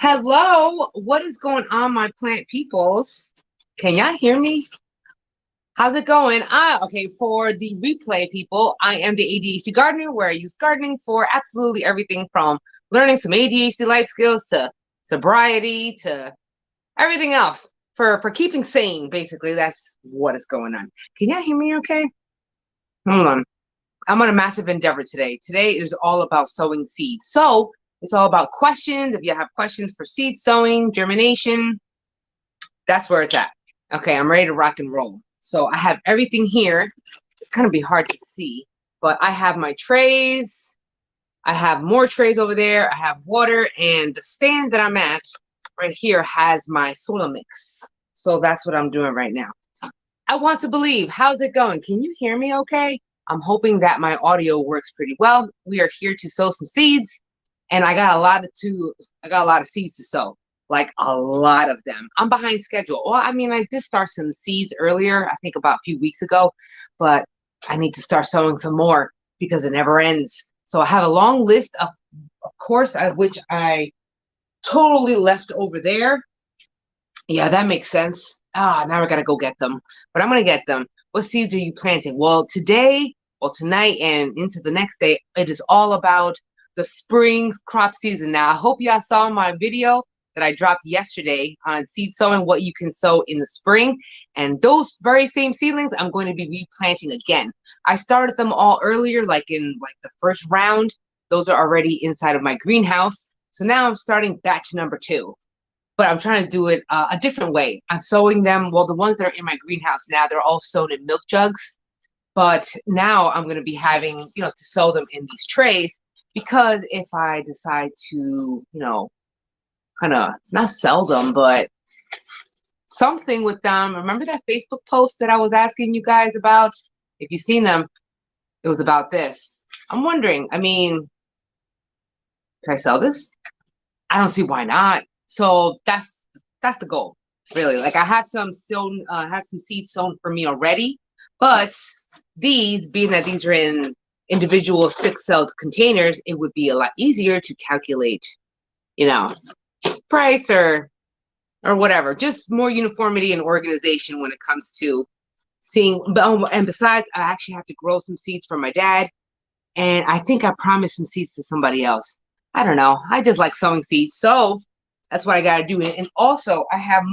Hello, what is going on, my plant peoples? Can y'all hear me? How's it going? Okay, for the replay people, I am the ADHD gardener where I use gardening for absolutely everything from learning some ADHD life skills to sobriety to everything else for keeping sane. Basically, that's what is going on. Can y'all hear me okay? Hold on. I'm on a massive endeavor today. Today is all about sowing seeds. So it's all about questions. If you have questions for seed sowing, germination, that's where it's at. Okay, I'm ready to rock and roll. So I have everything here. It's gonna be hard to see, but I have my trays. I have more trays over there. I have water, and the stand that I'm at right here has my soil mix. So that's what I'm doing right now. I want to believe. How's it going? Can you hear me okay? I'm hoping that my audio works pretty well. We are here to sow some seeds, and I got a lot of seeds to sow. Like a lot of them. I'm behind schedule. Well, I mean, I did start some seeds earlier, I think about a few weeks ago, but I need to start sowing some more because it never ends. So I have a long list of course, which I totally left over there. Yeah, that makes sense. Now I gotta go get them. But I'm gonna get them. What seeds are you planting? Well, today, well, tonight and into the next day, it is all about the spring crop season. Now, I hope y'all saw my video that I dropped yesterday on seed sowing, what you can sow in the spring. And those very same seedlings, I'm going to be replanting again. I started them all earlier, like in the first round. Those are already inside of my greenhouse. So now I'm starting batch number 2, but I'm trying to do it a different way. I'm sowing them, well, the ones that are in my greenhouse now, they're all sown in milk jugs. But now I'm going to be having, to sow them in these trays because if I decide to, kind of not sell them, but something with them. Remember that Facebook post that I was asking you guys about? If you've seen them, it was about this. I'm wondering, I mean, can I sell this? I don't see why not. So that's the goal, really. Like I had some seeds sown for me already, but these, being that these are in individual 6-celled containers, it would be a lot easier to calculate, price or whatever. Just more uniformity and organization when it comes to seeing. And besides, I actually have to grow some seeds for my dad, and I think I promised some seeds to somebody else. I don't know. I just like sowing seeds. So that's what I got to do. And also, I have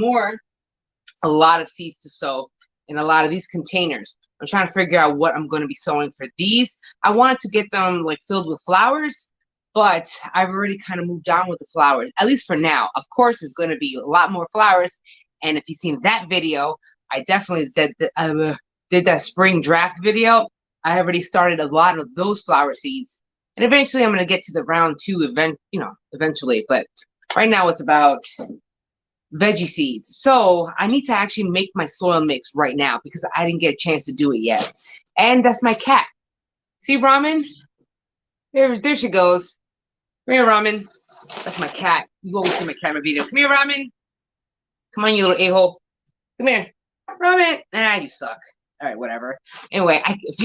a lot of seeds to sow in a lot of these containers. I'm trying to figure out what I'm going to be sowing for these. I wanted to get them filled with flowers, but I've already kind of moved on with the flowers, at least for now. Of course, it's going to be a lot more flowers. And if you've seen that video, I definitely did that spring draft video. I already started a lot of those flower seeds. And eventually I'm going to get to the round 2 eventually. But right now it's about veggie seeds. So I need to actually make my soil mix right now because I didn't get a chance to do it yet. And that's my cat. See Ramen? There she goes. Come here, Ramen. That's my cat. You always see my cat in my video. Come here, Ramen. Come on, you little a-hole. Come here. Ramen. Nah, you suck. All right, whatever. Anyway, if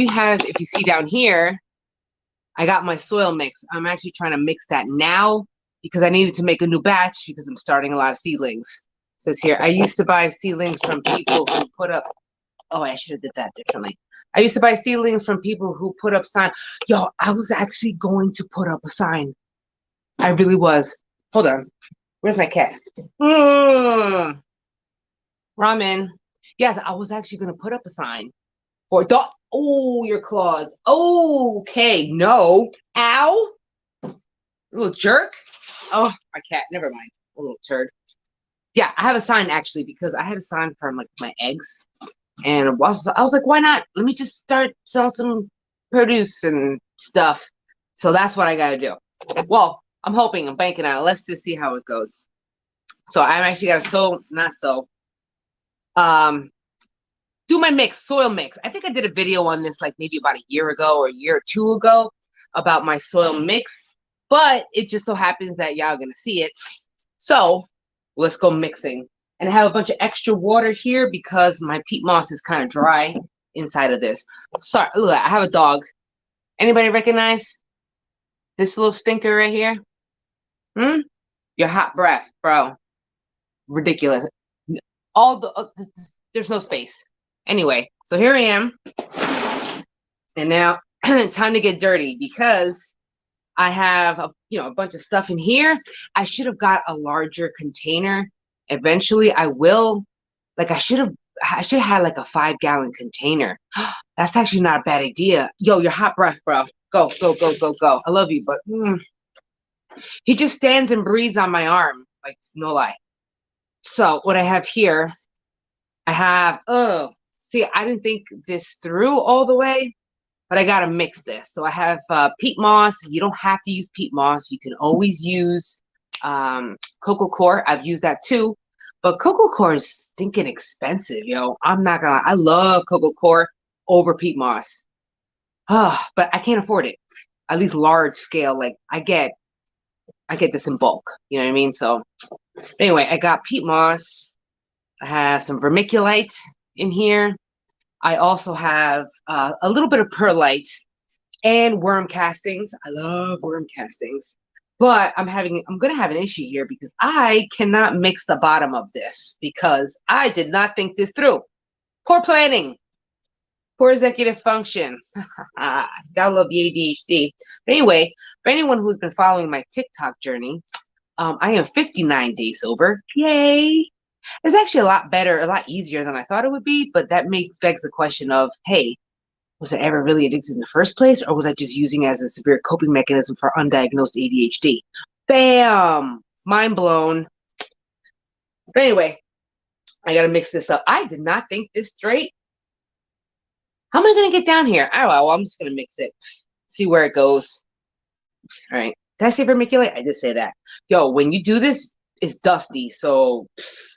you see down here, I got my soil mix. I'm actually trying to mix that now because I needed to make a new batch because I'm starting a lot of seedlings. It says here, I used to buy seedlings from people who put up. Oh, I should have did that differently. I used to buy seedlings from people who put up signs. Yo, I was actually going to put up a sign. I really was. Hold on. Where's my cat? Ramen. Yes, I was actually going to put up a sign for dog. Oh, your claws. Okay, no. Ow. Little jerk. Oh, my cat. Never mind. A little turd. Yeah, I have a sign actually because I had a sign from my eggs. And I was like, why not? Let me just start selling some produce and stuff. So that's what I got to do. Well, I'm banking on it. Let's just see how it goes. So I'm actually got to do my soil mix. I think I did a video on this maybe about a year ago or a year or 2 ago about my soil mix, but it just so happens that y'all gonna see it. So let's go mixing. And I have a bunch of extra water here because my peat moss is kind of dry inside of this. Sorry, look, I have a dog. Anybody recognize this little stinker right here? Your hot breath, bro. Ridiculous. All there's no space. Anyway, so here I am. And now time to get dirty because I have a bunch of stuff in here. I should have got a larger container. Eventually I will. Like I should have had like a 5-gallon container. That's actually not a bad idea. Yo, your hot breath, bro. Go, go, go, go, go. I love you, but he just stands and breathes on my arm. Like, no lie. So what I have here, I have, see, I didn't think this through all the way, but I got to mix this. So I have peat moss. You don't have to use peat moss. You can always use coco coir. I've used that too. But coco coir is stinking expensive, yo. I'm not gonna lie. I love coco coir over peat moss. But I can't afford it. At least large scale. Like I get this in bulk. You know what I mean? So anyway, I got peat moss. I have some vermiculite in here. I also have a little bit of perlite and worm castings. I love worm castings. But I'm gonna have an issue here because I cannot mix the bottom of this because I did not think this through. Poor planning. Poor executive function. Gotta love the ADHD. But anyway, for anyone who's been following my TikTok journey, I am 59 days sober. Yay! It's actually a lot better, a lot easier than I thought it would be, but that begs the question of, hey, was I ever really addicted in the first place, or was I just using it as a severe coping mechanism for undiagnosed ADHD? Bam! Mind blown. But anyway, I gotta mix this up. I did not think this straight. How am I gonna get down here? Oh, well, I'm just gonna mix it. See where it goes. All right. Did I say vermiculite? I did say that. Yo, when you do this, it's dusty. So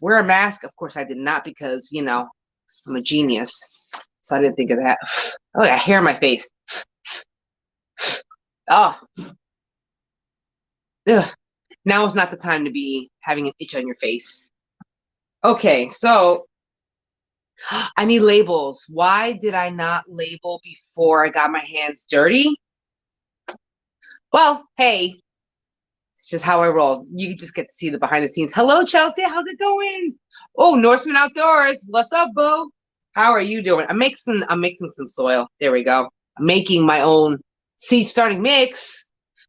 wear a mask. Of course, I did not because, I'm a genius. So I didn't think of that. Oh, I got hair in my face. Oh. Ugh. Now is not the time to be having an itch on your face. Okay, so I need labels. Why did I not label before I got my hands dirty? Well, hey, it's just how I roll. You just get to see the behind the scenes. Hello, Chelsea. How's it going? Oh, Norseman Outdoors. What's up, boo? How are you doing? I'm mixing some soil. There we go. I'm making my own seed starting mix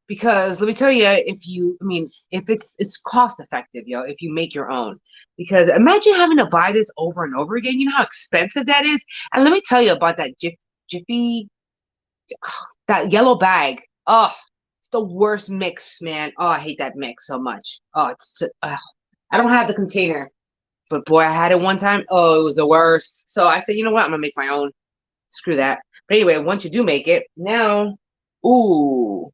because let me tell you, if it's cost effective, if you make your own. Because imagine having to buy this over and over again. You know how expensive that is? And let me tell you about that Jiffy, that yellow bag. Oh, the worst mix, man. Oh, I hate that mix so much. Oh, I don't have the container, but boy, I had it one time. Oh, it was the worst. So I said, you know what? I'm gonna make my own. Screw that. But anyway, once you do make it, now, ooh,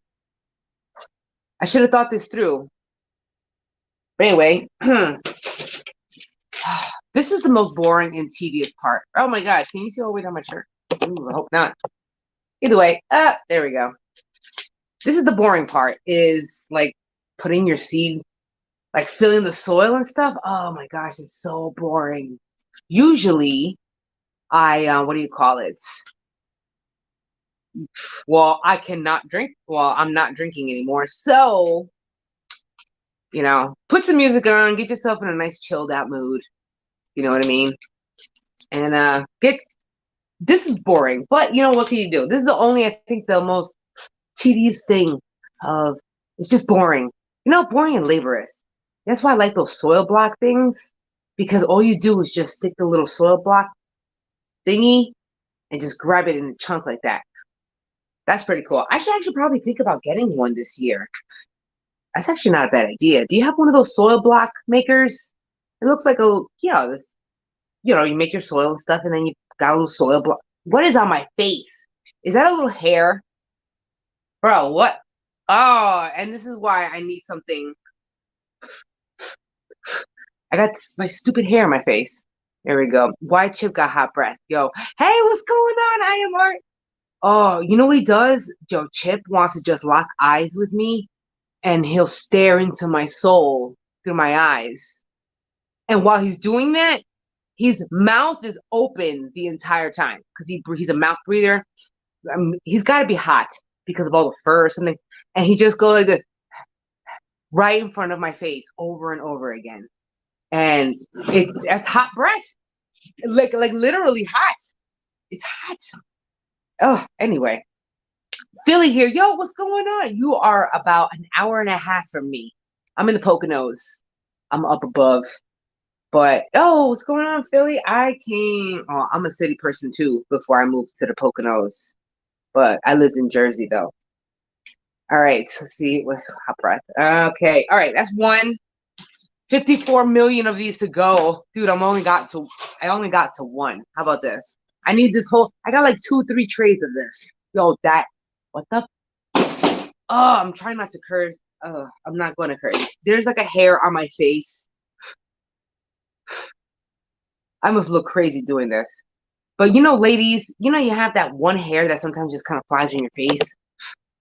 I should have thought this through. But anyway, this is the most boring and tedious part. Oh my gosh, can you see all the way down my shirt? Ooh, I hope not. Either way, there we go. This is the boring part, is like putting your seed, like filling the soil and stuff. Oh my gosh, it's so boring. Usually, what do you call it? Well, I cannot drink. Well, I'm not drinking anymore. So, put some music on, get yourself in a nice chilled out mood. You know what I mean? And this is boring, but what can you do? This is I think the most tedious thing it's just boring. Boring and laborious. That's why I like those soil block things, because all you do is just stick the little soil block thingy and just grab it in a chunk like that. That's pretty cool. I should actually probably think about getting one this year. That's actually not a bad idea. Do you have one of those soil block makers? It looks like you make your soil and stuff, and then you got a little soil block. What is on my face? Is that a little hair? Bro, what? Oh, and this is why I need something. I got my stupid hair in my face. There we go. Why Chip got hot breath? Yo, hey, what's going on? I am Art. Oh, you know what he does? Yo, Chip wants to just lock eyes with me, and he'll stare into my soul through my eyes. And while he's doing that, his mouth is open the entire time because he's a mouth breather. He's got to be hot because of all the fur or something. And he just goes like this. right in front of my face over and over again. And that's hot breath. Like literally hot. It's hot. Oh, anyway. Philly here. Yo, what's going on? You are about an hour and a half from me. I'm in the Poconos. I'm up above. But oh, what's going on, Philly? I'm a city person too before I moved to the Poconos. But I lived in Jersey though. All right, let's see what hot breath. Okay, all right, that's one. 54 million of these to go. Dude, I only got to one. How about this? I got like 2, 3 trays of this. Yo, what the? Oh, I'm trying not to curse. I'm not going to curse. There's like a hair on my face. I must look crazy doing this. But ladies, you have that one hair that sometimes just kind of flies in your face.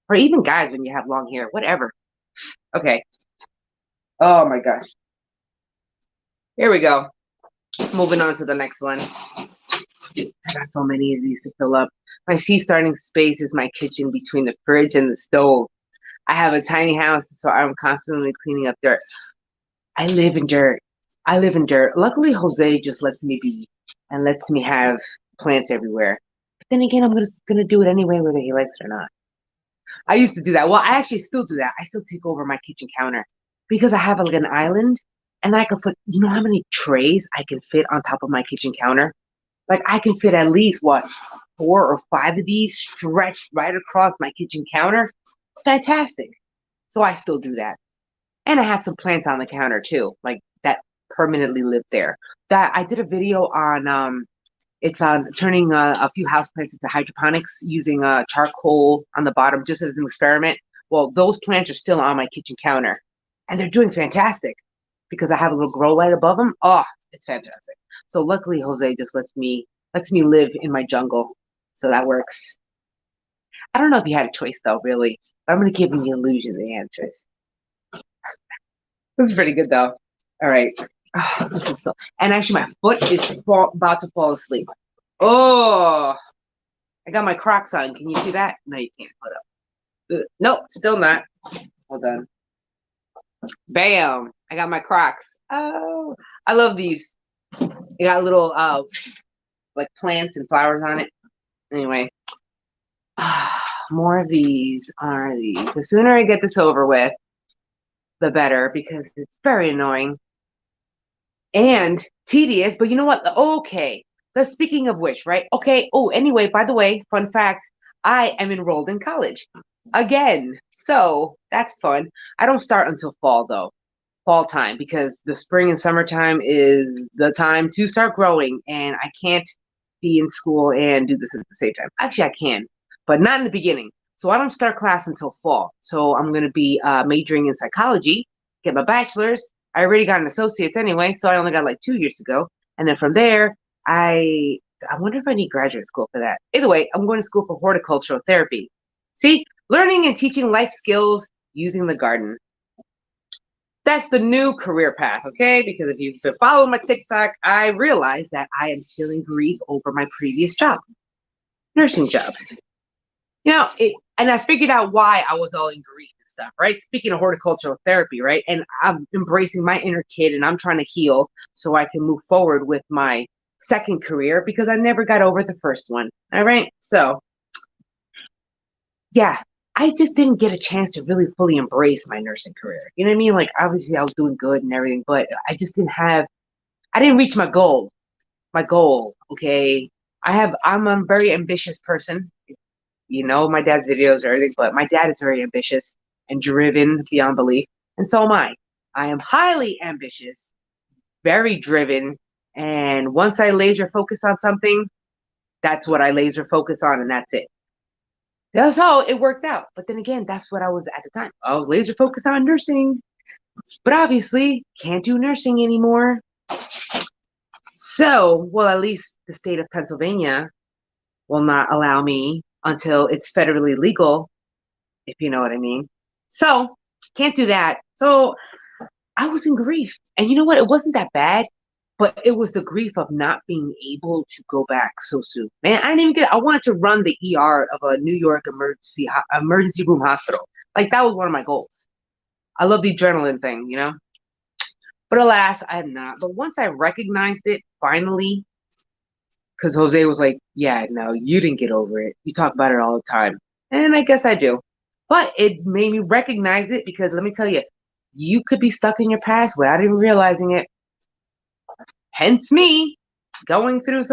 Or even guys when you have long hair, whatever. Okay. Oh my gosh. Here we go. Moving on to the next one. I got so many of these to fill up. My sea starting space is my kitchen between the fridge and the stove. I have a tiny house, so I'm constantly cleaning up dirt. I live in dirt. I live in dirt. Luckily, Jose just lets me be and lets me have plants everywhere. But then again, I'm gonna do it anyway, whether he likes it or not. I used to do that. Well, I actually still do that. I still take over my kitchen counter because I have like an island, and I can fit. You know how many trays I can fit on top of my kitchen counter? Like I can fit at least 4 or 5 of these stretched right across my kitchen counter. It's fantastic. So I still do that. And I have some plants on the counter too, like that permanently live there. That I did a video on it's on turning a few houseplants into hydroponics using charcoal on the bottom just as an experiment. Well, those plants are still on my kitchen counter and they're doing fantastic because I have a little grow light above them. Oh, it's fantastic. So luckily Jose just lets me live in my jungle. So that works. I don't know if you had a choice though, really. I'm gonna give you the illusion of the answers. This is pretty good though. All right. Oh, this is so and actually my foot is about to fall asleep. Oh, I got my Crocs on. Can you see that? No, you can't put up. Nope, still not. Hold on. Bam! I got my Crocs. Oh, I love these. They got little like plants and flowers on it. Anyway, more of these are these. The sooner I get this over with, the better because it's very annoying and tedious. But you know what? Okay. Speaking of which, right? Okay. Oh, anyway, by the way, fun fact, I am enrolled in college again. So that's fun. I don't start until fall though. Fall time because the spring and summertime is the time to start growing and I can't be in school and do this at the same time. Actually, I can, but not in the beginning. So I don't start class until fall. So I'm going to be majoring in psychology, get my bachelor's. I already got an associate's anyway, so I only got like 2 years to go. And then from there, I wonder if I need graduate school for that. Either way, I'm going to school for horticultural therapy. See, learning and teaching life skills using the garden. That's the new career path, okay? Because if you've been following my TikTok, I realized that I am still in grief over my previous job, nursing job. And I figured out why I was all in grief and stuff, right? Speaking of horticultural therapy, right? And I'm embracing my inner kid and I'm trying to heal so I can move forward with my second career because I never got over the first one. All right. So, yeah, I just didn't get a chance to really fully embrace my nursing career. You know what I mean? Like, obviously, I was doing good and everything, but I didn't reach my goal. My goal, okay? I'm a very ambitious person. You know, my dad's videos or everything, but my dad is very ambitious and driven beyond belief. And so am I. I am highly ambitious, very driven. And once I laser focus on something, that's what I laser focus on, and that's it. That's how it worked out. But then again, that's what I was at the time. I was laser focused on nursing, but obviously can't do nursing anymore. So, well, at least the state of Pennsylvania will not allow me until it's federally legal, if you know what I mean. So, can't do that. So, I was in grief. And you know what? It wasn't that bad, but it was the grief of not being able to go back so soon. Man, I wanted to run the ER of a New York emergency room hospital. Like, that was one of my goals. I love the adrenaline thing, you know? But alas, I have not. But once I recognized it, finally, because Jose was like, yeah, no, you didn't get over it. You talk about it all the time. And I guess I do. But it made me recognize it because let me tell you, you could be stuck in your past without even realizing it. Hence me going through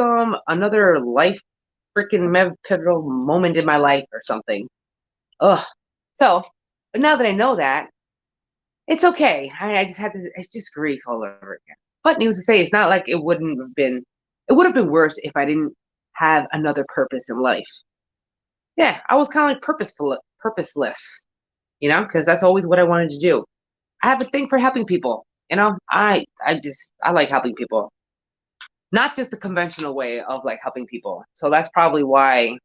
another life freaking pivotal moment in my life or something. Ugh. So, but now that I know that, it's okay. I just had to, it's just grief all over again. But needless to say, it's not like it would have been worse if I didn't have another purpose in life. Yeah, I was kind of like purposeless, you know, because that's always what I wanted to do. I have a thing for helping people, you know. I like helping people, not just the conventional way of like helping people. So that's probably why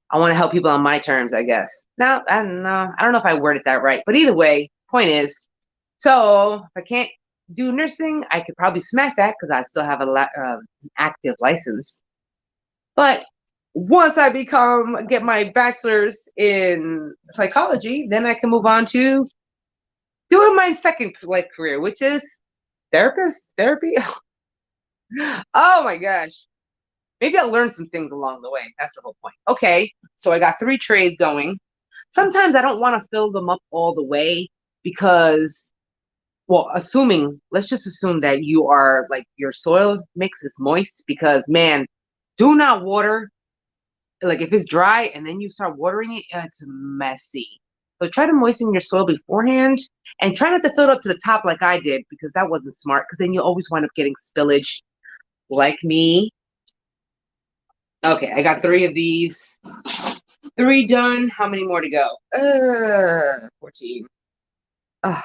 I want to help people on my terms, I guess. Now, I don't know. I don't know if I worded that right, but either way, point is, so if I can't do nursing, I could probably smash that because I still have an active license. But once I get my bachelor's in psychology, then I can move on to doing my second like career, which is therapy. Oh my gosh. Maybe I'll learn some things along the way. That's the whole point. Okay, so I got 3 trays going. Sometimes I don't want to fill them up all the way because, well, let's just assume that you are like your soil mix is moist because, man, do not water. Like if it's dry and then you start watering it, it's messy. So try to moisten your soil beforehand and try not to fill it up to the top like I did because that wasn't smart because then you always wind up getting spillage like me. Okay, I got 3 of these. 3 done. How many more to go? 14.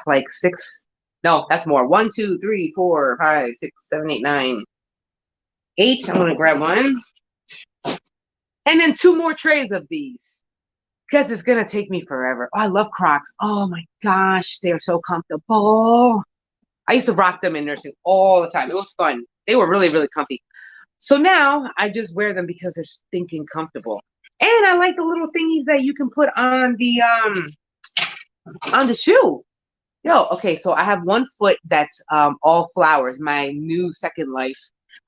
Like 6. No, that's more. 1, 2, 3, 4, 5, 6, 7, 8, 9, 8. I'm gonna grab one. And then 2 more trays of these. Because it's gonna take me forever. Oh, I love Crocs. Oh my gosh, they're so comfortable. I used to rock them in nursing all the time. It was fun. They were really, really comfy. So now I just wear them because they're stinking comfortable. And I like the little thingies that you can put on the shoe. Yo, okay, so I have one foot that's all flowers, my new second life.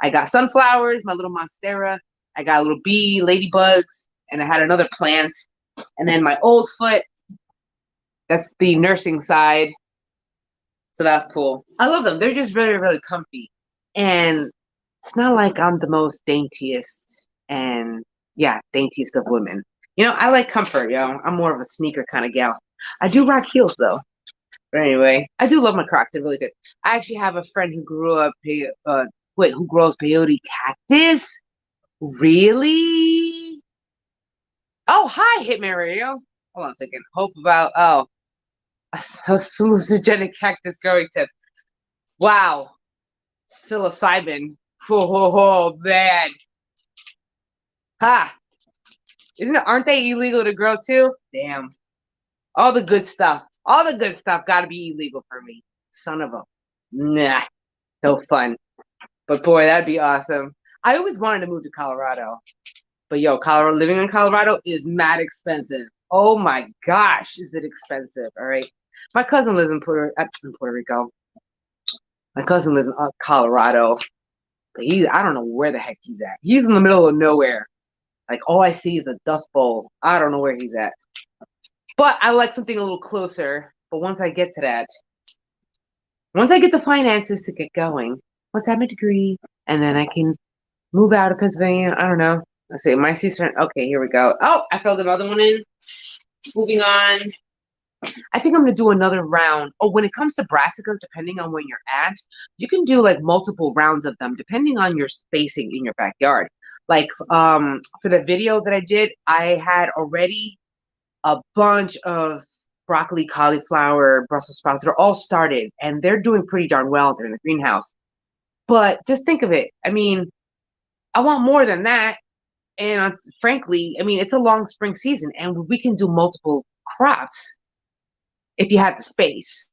I got sunflowers, my little monstera, I got a little bee, ladybugs, and I had another plant. And then my old foot, that's the nursing side. So that's cool. I love them. They're just really, really comfy. And it's not like I'm the most daintiest and yeah, daintiest of women. You know, I like comfort, yo. I'm more of a sneaker kind of gal. I do rock heels though. But anyway, I do love my Crocs. They're really good. I actually have a friend who who grows peyote cactus? Really? Oh, hi, Hitman Radio. Hold on a second. A hallucinogenic cactus growing tip. Wow. Psilocybin. Oh, man. Ha. Aren't they illegal to grow too? Damn. All the good stuff. All the good stuff gotta be illegal for me. Son of a. Nah. No fun. But boy, that'd be awesome. I always wanted to move to Colorado. But yo, living in Colorado is mad expensive. Oh my gosh, is it expensive? All right. My cousin lives in Puerto Rico. My cousin lives in Colorado. But I don't know where the heck he's at. He's in the middle of nowhere. Like all I see is a dust bowl. I don't know where he's at. But I like something a little closer. But once I get to that, once I get the finances to get going, once I have a degree, and then I can move out of Pennsylvania. I don't know. Let's see. My sister. Okay, here we go. Oh, I filled another one in. Moving on. I think I'm gonna do another round. Oh, when it comes to brassicas, depending on where you're at, you can do like multiple rounds of them, depending on your spacing in your backyard. Like for the video that I did, I had already a bunch of broccoli, cauliflower, Brussels sprouts. They're all started, and they're doing pretty darn well. They're in the greenhouse. But just think of it. I mean, I want more than that. And frankly, I mean, it's a long spring season, and we can do multiple crops if you have the space.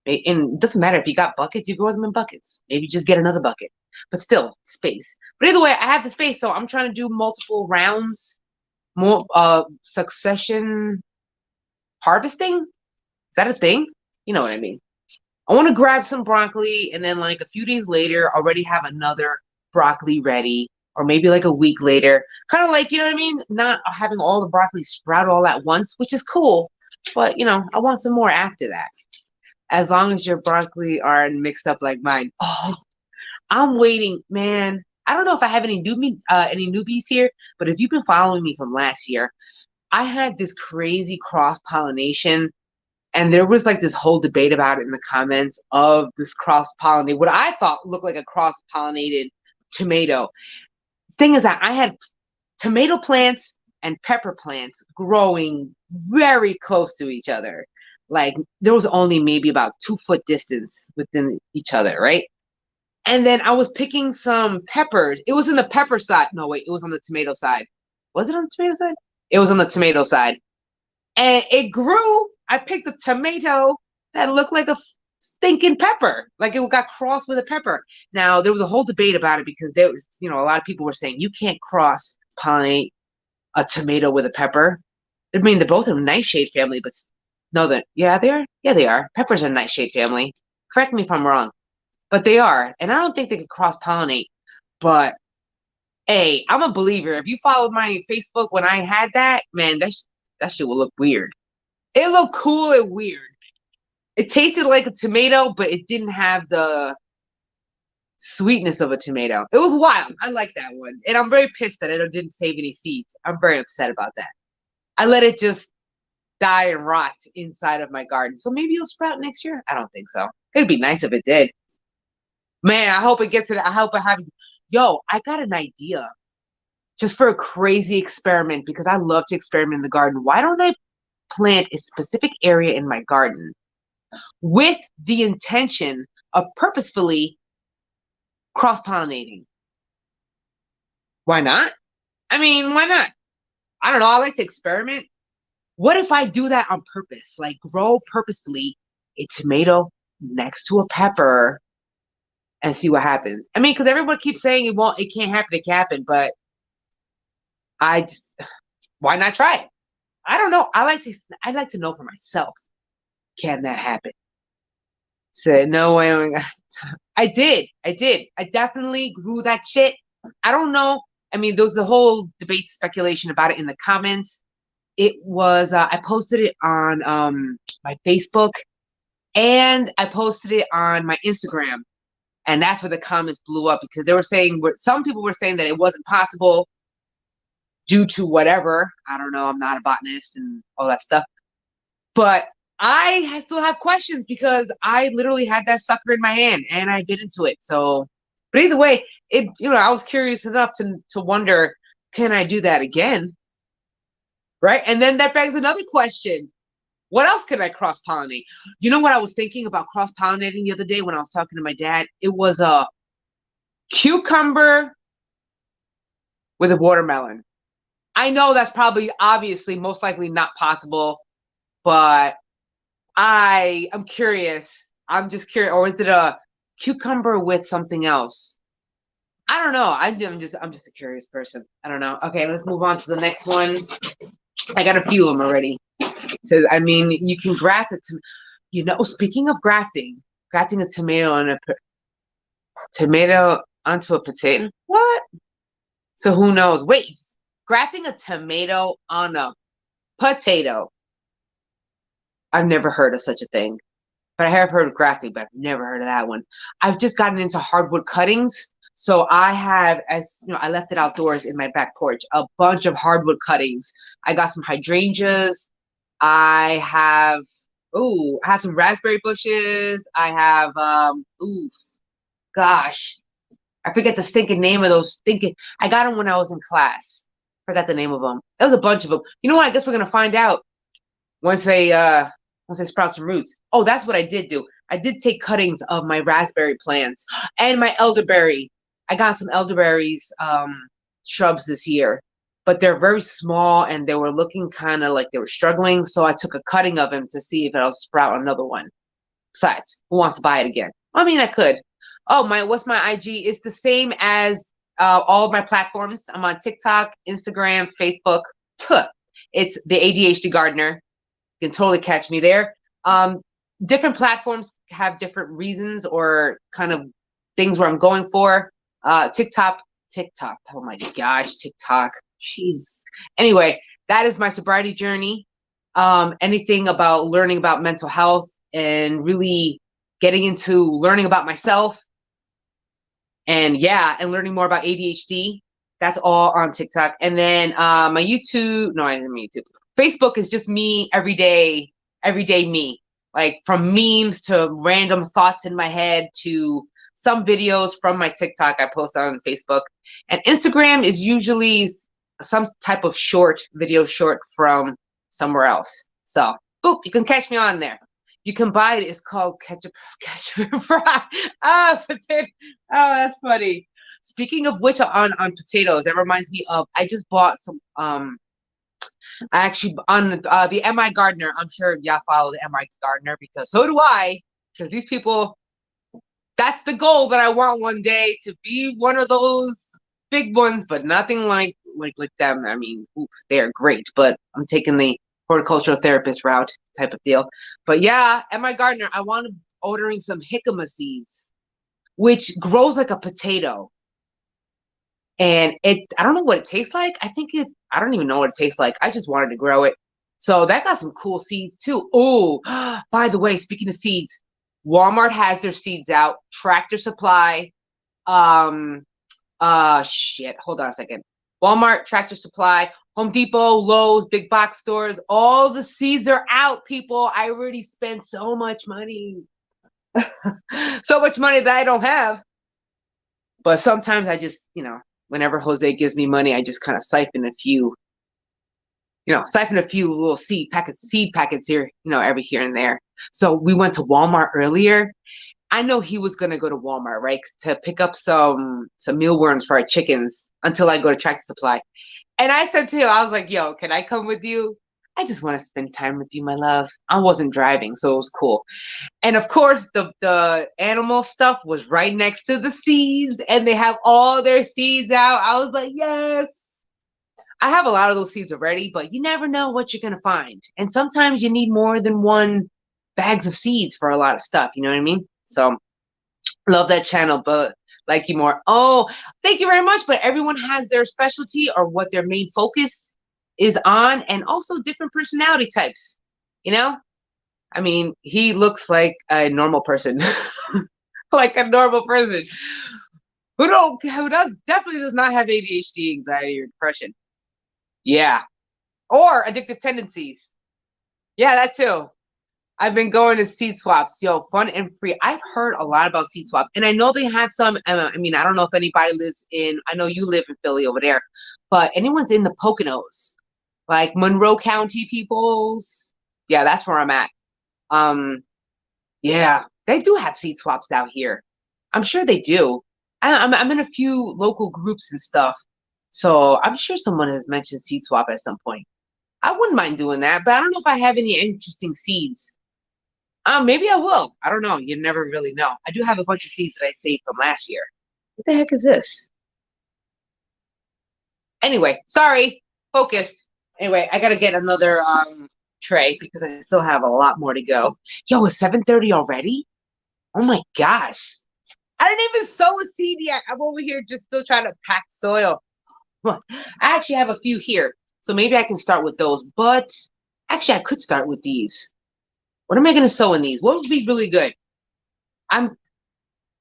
And it doesn't matter if you got buckets, you grow them in buckets. Maybe just get another bucket, but still space. But either way, I have the space, so I'm trying to do multiple rounds, more succession harvesting. Is that a thing? You know what I mean? I want to grab some broccoli and then like a few days later already have another broccoli ready, or maybe like a week later. Kind of like, you know what I mean? Not having all the broccoli sprout all at once, which is cool. But, I want some more after that. As long as your broccoli aren't mixed up like mine. Oh, I'm waiting, man. I don't know if I have any newbies here, but if you've been following me from last year, I had this crazy cross pollination, and there was like this whole debate about it in the comments of this cross pollinated, what I thought looked like a cross pollinated tomato. Thing is that I had tomato plants and pepper plants growing very close to each other. Like there was only maybe about 2 foot distance within each other, right? And then I was picking some peppers. It was in the pepper side. No, wait, it was on the tomato side. Was it on the tomato side? It was on the tomato side. And it grew. I picked a tomato that looked like a stinking pepper. Like it got crossed with a pepper. Now, there was a whole debate about it because there was, a lot of people were saying you can't cross pollinate a tomato with a pepper. I mean, they're both in a nightshade family, but no, yeah, they are. Yeah, they are. Peppers are a nightshade family. Correct me if I'm wrong. But they are, and I don't think they could cross pollinate. But hey, I'm a believer. If you followed my Facebook when I had that, man, that shit will look weird. It looked cool and weird. It tasted like a tomato, but it didn't have the sweetness of a tomato. It was wild. I like that one, and I'm very pissed that it didn't save any seeds. I'm very upset about that. I let it just die and rot inside of my garden. So maybe it'll sprout next year. I don't think so. It'd be nice if it did. Man, I hope it gets it. I hope I have. Yo, I got an idea just for a crazy experiment because I love to experiment in the garden. Why don't I plant a specific area in my garden with the intention of purposefully cross-pollinating? Why not? I mean, why not? I don't know. I like to experiment. What if I do that on purpose? Like grow purposefully a tomato next to a pepper and see what happens. I mean, because everyone keeps saying it can't happen, it can happen, but why not try it? I don't know. I'd like to know for myself. Can that happen? So no way. I did. I definitely grew that shit. I don't know. I mean, there was the whole debate, speculation about it in the comments. It was I posted it on my Facebook, and I posted it on my Instagram. And that's where the comments blew up because they were saying, some people were saying that it wasn't possible due to whatever. I don't know. I'm not a botanist and all that stuff. But I still have questions because I literally had that sucker in my hand and I bit into it. So, but either way, I was curious enough to wonder, can I do that again? Right. And then that begs another question. What else could I cross pollinate? You know what I was thinking about cross pollinating the other day when I was talking to my dad? It was a cucumber with a watermelon. I know that's probably obviously most likely not possible, but I am curious. I'm just curious. Or is it a cucumber with something else? I don't know. I'm just a curious person. I don't know. Okay, let's move on to the next one. I got a few of them already. So, I mean, you can graft it to, speaking of grafting a tomato on tomato onto a potato. What? So who knows? Wait, grafting a tomato on a potato. I've never heard of such a thing. But I have heard of grafting, but I've never heard of that one. I've just gotten into hardwood cuttings. So I have, I left it outdoors in my back porch, a bunch of hardwood cuttings. I got some hydrangeas. I have some raspberry bushes. I have, gosh, I forget the stinking name of those I got them when I was in class. Forgot the name of them. There was a bunch of them. You know what? I guess we're going to find out once they sprout some roots. Oh, that's what I did do. I did take cuttings of my raspberry plants and my elderberry. I got some elderberries shrubs this year, but they're very small and they were looking kind of like they were struggling. So I took a cutting of them to see if it'll sprout another one. Besides, who wants to buy it again? I mean, I could. Oh, what's my IG? It's the same as all of my platforms. I'm on TikTok, Instagram, Facebook. It's the ADHD Gardener. You can totally catch me there. different platforms have different reasons or kind of things where I'm going for. TikTok. Oh my gosh, TikTok. Jeez. Anyway, that is my sobriety journey. Anything about learning about mental health and really getting into learning about myself and learning more about ADHD. That's all on TikTok. And then my YouTube, no, I didn't mean YouTube. Facebook is just me everyday me. Like from memes to random thoughts in my head to some videos from my TikTok I post on Facebook. And Instagram is usually some type of video short from somewhere else. So, boop, you can catch me on there. You can buy it. It's called ketchup fry. Potato. Oh, that's funny. Speaking of which, on potatoes, that reminds me of I just bought some. I actually on the MI Gardener. I'm sure y'all follow the MI Gardener because so do I. Because these people, that's the goal that I want one day to be one of those big ones, but nothing like them. I mean, they're great, but I'm taking the horticultural therapist route type of deal. But yeah, at my gardener, I want to ordering some jicama seeds, which grows like a potato. And I don't know what it tastes like. I don't even know what it tastes like. I just wanted to grow it. So that got some cool seeds too. Oh, by the way, speaking of seeds, Walmart has their seeds out. Tractor Supply. Shit. Hold on a second. Walmart, Tractor Supply, Home Depot, Lowe's, big box stores. All the seeds are out, people. I already spent so much money. So much money that I don't have. But sometimes I just, whenever Jose gives me money, I just kind of siphon a few little seed packets here, every here and there. So we went to Walmart earlier. I know he was gonna go to Walmart, right, to pick up some mealworms for our chickens until I go to Tractor Supply. And I said to him, I was like, "Yo, can I come with you? I just want to spend time with you, my love." I wasn't driving, so it was cool. And of course, the animal stuff was right next to the seeds, and they have all their seeds out. I was like, yes. I have a lot of those seeds already, but you never know what you're gonna find. And sometimes you need more than one bags of seeds for a lot of stuff. You know what I mean? So love that channel, but like you more. Oh, thank you very much. But everyone has their specialty or what their main focus is on, and also different personality types. I mean, he looks like a normal person, like a normal person who definitely does not have ADHD, anxiety, or depression. Yeah, or addictive tendencies. Yeah, that too. I've been going to seed swaps. Yo, fun and free. I've heard a lot about seed swap. And I know they have some. I mean, I don't know if anybody I know you live in Philly over there, but anyone's in the Poconos, like Monroe County peoples. Yeah, that's where I'm at. Yeah, they do have seed swaps out here. I'm sure they do. I'm in a few local groups and stuff. So I'm sure someone has mentioned seed swap at some point. I wouldn't mind doing that, but I don't know if I have any interesting seeds. Maybe I will. I don't know. You never really know. I do have a bunch of seeds that I saved from last year. What the heck is this? Anyway, sorry. Focus. Anyway, I gotta get another tray because I still have a lot more to go. Yo, it's 7:30 already? Oh my gosh. I didn't even sow a seed yet. I'm over here just still trying to pack soil. I actually have a few here, so maybe I can start with those. But actually, I could start with these. What am I going to sow in these? What would be really good?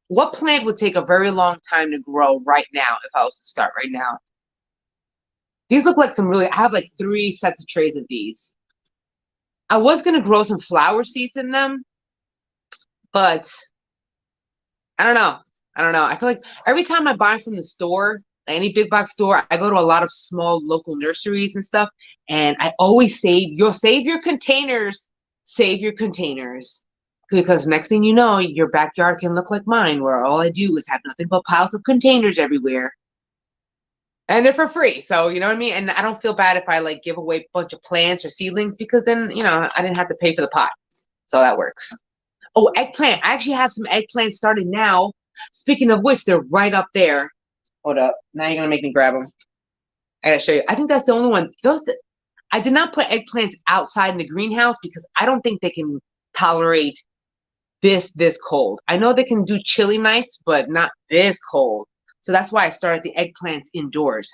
What plant would take a very long time to grow right now if I was to start right now? These look like I have like 3 sets of trays of these. I was going to grow some flower seeds in them, but I don't know. I feel like every time I buy from the store, any big box store, I go to a lot of small local nurseries and stuff, and I always save your containers. Save your containers. Because next thing you know, your backyard can look like mine, where all I do is have nothing but piles of containers everywhere. And they're for free. So, you know what I mean? And I don't feel bad if I like give away a bunch of plants or seedlings because then, I didn't have to pay for the pot. So that works. Oh, eggplant. I actually have some eggplants starting now. Speaking of which, they're right up there. Hold up. Now you're going to make me grab them. I got to show you. I think that's the only one. I did not put eggplants outside in the greenhouse because I don't think they can tolerate this cold. I know they can do chilly nights, but not this cold. So that's why I started the eggplants indoors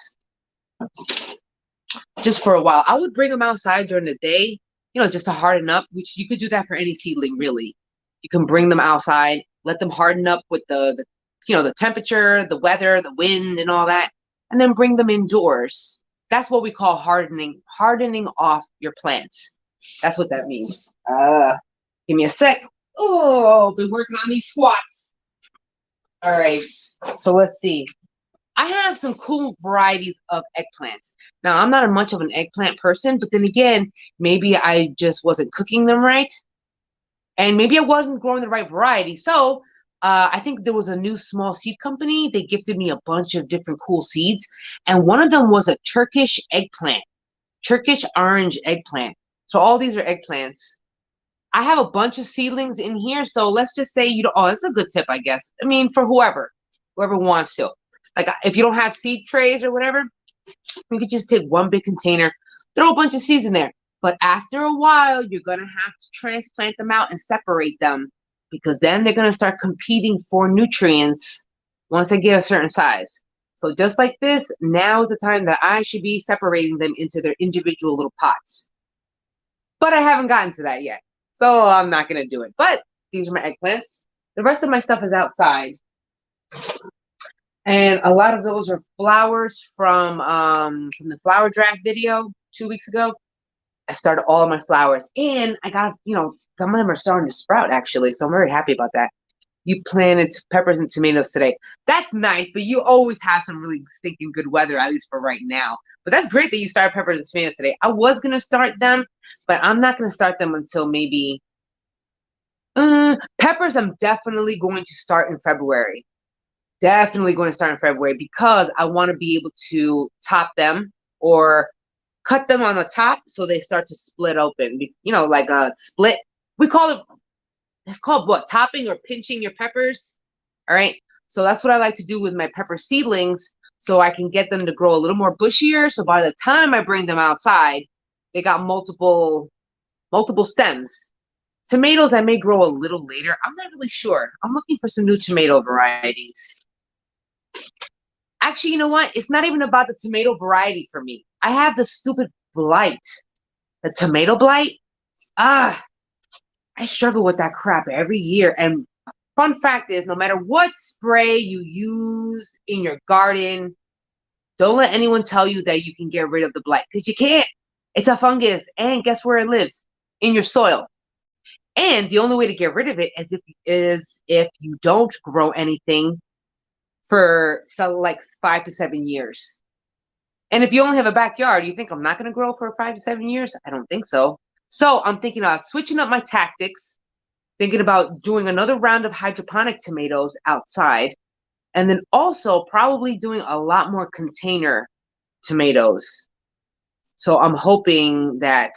just for a while. I would bring them outside during the day, just to harden up, which you could do that for any seedling, really. You can bring them outside, let them harden up with the temperature, the weather, the wind, and all that, and then bring them indoors. That's what we call hardening off your plants. That's what that means. Give me a sec. Oh, been working on these squats. All right, so let's see. I have some cool varieties of eggplants. Now, I'm not much of an eggplant person, but then again, maybe I just wasn't cooking them right, and maybe I wasn't growing the right variety. So I think there was a new small seed company. They gifted me a bunch of different cool seeds, and one of them was a Turkish eggplant, Turkish orange eggplant. So all these are eggplants. I have a bunch of seedlings in here, so let's just say oh, that's a good tip, I guess. I mean, for whoever wants to. Like, if you don't have seed trays or whatever, you could just take one big container, throw a bunch of seeds in there. But after a while, you're going to have to transplant them out and separate them, because then they're going to start competing for nutrients once they get a certain size. So just like this, now is the time that I should be separating them into their individual little pots. But I haven't gotten to that yet, so I'm not going to do it. But these are my eggplants. The rest of my stuff is outside. And a lot of those are flowers from the flower draft video 2 weeks ago. I started all of my flowers, and I got, some of them are starting to sprout, actually, so I'm very happy about that. You planted peppers and tomatoes today. That's nice, but you always have some really stinking good weather, at least for right now. But that's great that you started peppers and tomatoes today. I was going to start them, but I'm not going to start them until maybe... peppers, I'm definitely going to start in February. Definitely going to start in February, because I want to be able to top them or cut them on the top so they start to split open. Like a split. It's called what? Topping or pinching your peppers. All right. So that's what I like to do with my pepper seedlings, so I can get them to grow a little more bushier. So by the time I bring them outside, they got multiple stems. Tomatoes I may grow a little later. I'm not really sure. I'm looking for some new tomato varieties. Actually, you know what? It's not even about the tomato variety for me. I have the stupid blight. The tomato blight. I struggle with that crap every year. And fun fact is, no matter what spray you use in your garden, don't let anyone tell you that you can get rid of the blight, because you can't. It's a fungus, and guess where it lives? In your soil. And the only way to get rid of it is if you don't grow anything for like 5 to 7 years. And if you only have a backyard, you think I'm not going to grow for 5 to 7 years? I don't think so. So I'm thinking about switching up my tactics, thinking about doing another round of hydroponic tomatoes outside, and then also probably doing a lot more container tomatoes. So I'm hoping that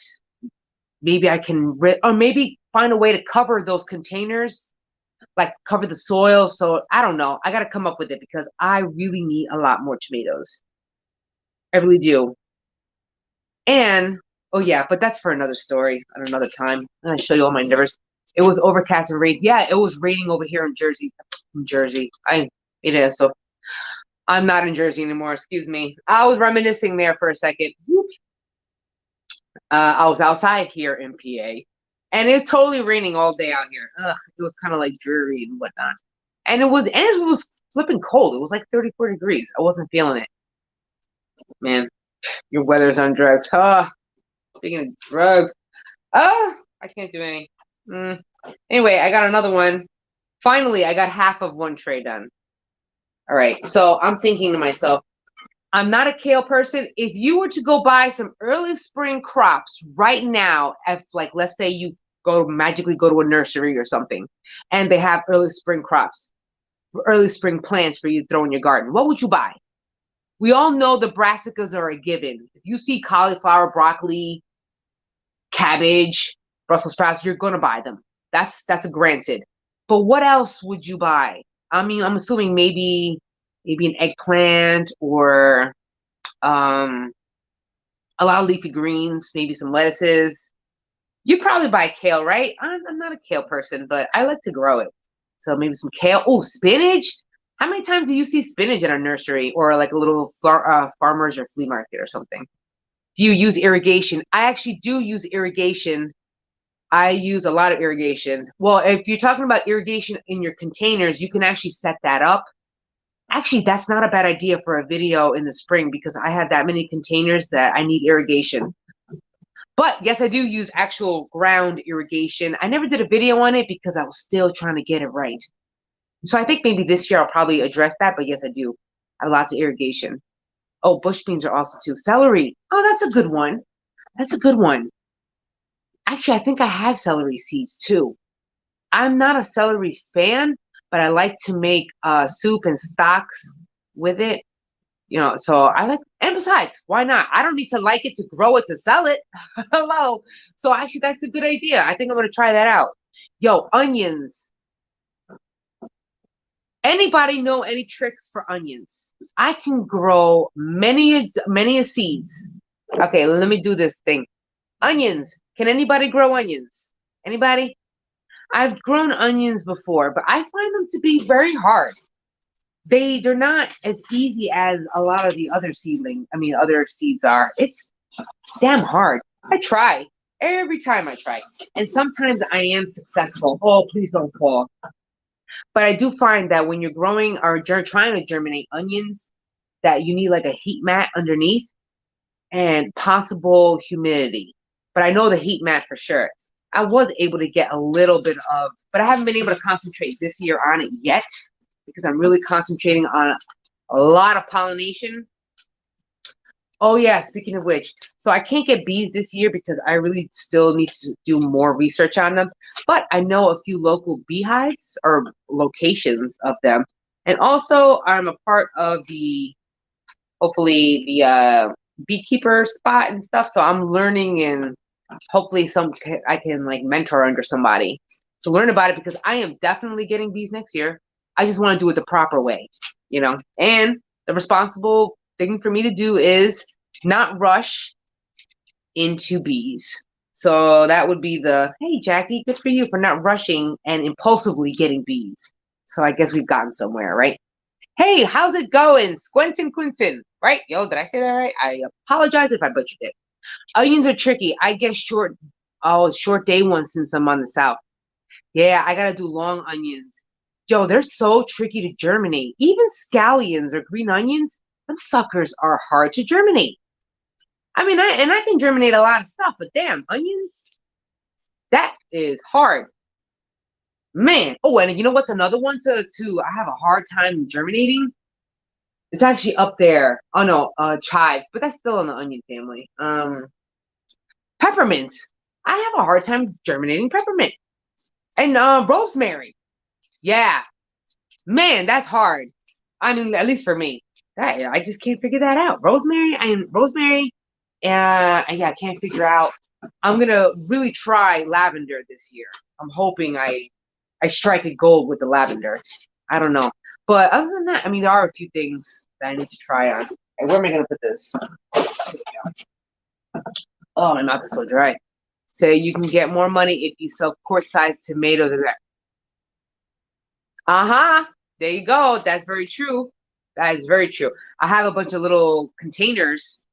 maybe I can, or maybe find a way to cover those containers, like cover the soil. So I don't know. I got to come up with it, because I really need a lot more tomatoes. I really do. And, oh yeah, but that's for another story at another time. I'm going to show you all my numbers. It was overcast and rain. Yeah, it was raining over here in Jersey. It is. So I'm not in Jersey anymore. Excuse me. I was reminiscing there for a second. I was outside here in PA, and it's totally raining all day out here. It was kind of like dreary and whatnot. And it was flipping cold. It was like 34 degrees. I wasn't feeling it. Man, your weather's on drugs. Speaking of drugs. I can't do any. Anyway, I got another one. Finally, I got half of one tray done. All right, so I'm thinking to myself, I'm not a kale person. If you were to go buy some early spring crops right now, if like, let's say you magically go to a nursery or something, and they have early spring crops, early spring plants for you to throw in your garden, what would you buy? We all know the brassicas are a given. If you see cauliflower, broccoli, cabbage, Brussels sprouts, you're going to buy them. That's a granted. But what else would you buy? I mean, I'm assuming maybe an eggplant, or a lot of leafy greens, maybe some lettuces. You probably buy kale, right? I'm not a kale person, but I like to grow it. So maybe some kale. Oh, spinach. How many times do you see spinach in our nursery or like a little farmers or flea market or something? Do you use irrigation? I actually do use irrigation. I use a lot of irrigation. Well, if you're talking about irrigation in your containers, you can actually set that up. Actually, that's not a bad idea for a video in the spring because I have that many containers that I need irrigation. But yes, I do use actual ground irrigation. I never did a video on it because I was still trying to get it right. So I think maybe this year I'll probably address that. But yes, I do. I have lots of irrigation. Oh, bush beans are also too. Celery. Oh, that's a good one. That's a good one. Actually, I think I had celery seeds too. I'm not a celery fan, but I like to make soup and stocks with it. You know, so I like, and besides, why not? I don't need to like it to grow it to sell it. Hello. So actually, that's a good idea. I think I'm gonna try that out. Yo, onions. Anybody know any tricks for onions? I can grow many seeds. Okay, let me do this thing. Onions. Can anybody grow onions? Anybody? I've grown onions before, but I find them to be very hard. They're not as easy as a lot of the other seeds are. It's damn hard. I try. Every time I try. And sometimes I am successful. Oh, please don't fall. But I do find that when you're growing or trying to germinate onions, that you need like a heat mat underneath and possible humidity. But I know the heat mat for sure. I was able to get a little bit of, but I haven't been able to concentrate this year on it yet because I'm really concentrating on a lot of pollination. Oh yeah, speaking of which, so I can't get bees this year because I really still need to do more research on them. But I know a few local beehives or locations of them. And also I'm a part of hopefully the beekeeper spot and stuff. So I'm learning and hopefully I can like mentor under somebody to learn about it because I am definitely getting bees next year. I just want to do it the proper way, you know. And the responsible thing for me to do is not rush into bees. So that would be hey Jackie, good for you for not rushing and impulsively getting bees. So I guess we've gotten somewhere, right? Hey, how's it going? Squinton Quinton, right? Yo, did I say that right? I apologize if I butchered it. Onions are tricky. I get short day ones since I'm on the south. Yeah, I gotta do long onions. Yo, they're so tricky to germinate. Even scallions or green onions, them suckers are hard to germinate. I mean, I can germinate a lot of stuff, but damn, onions, that is hard. Man. Oh, and you know what's another one to I have a hard time germinating? It's actually up there. Oh no, chives, but that's still in the onion family. Peppermints. I have a hard time germinating peppermint. And rosemary. Yeah. Man, that's hard. I mean, at least for me. I just can't figure that out. Rosemary, yeah, I can't figure out. I'm gonna really try lavender this year. I'm hoping I strike a gold with the lavender. I don't know. But other than that, I mean, there are a few things that I need to try on. Hey, where am I gonna put this? Oh, my mouth is so dry. So you can get more money if you sell quart-sized tomatoes. Uh-huh. There you go. That's very true. That is very true. I have a bunch of little containers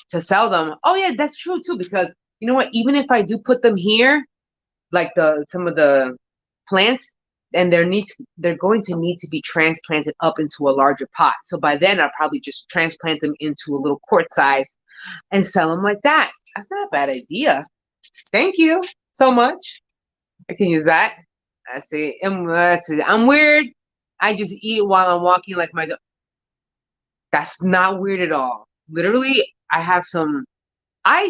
to sell them. Oh yeah, that's true too. Because you know what? Even if I do put them here, like some of the plants, and they're going to need to be transplanted up into a larger pot. So by then, I'll probably just transplant them into a little quart size and sell them like that. That's not a bad idea. Thank you so much. I can use that. Let's see. I'm weird. I just eat while I'm walking like my dog. That's not weird at all. Literally, I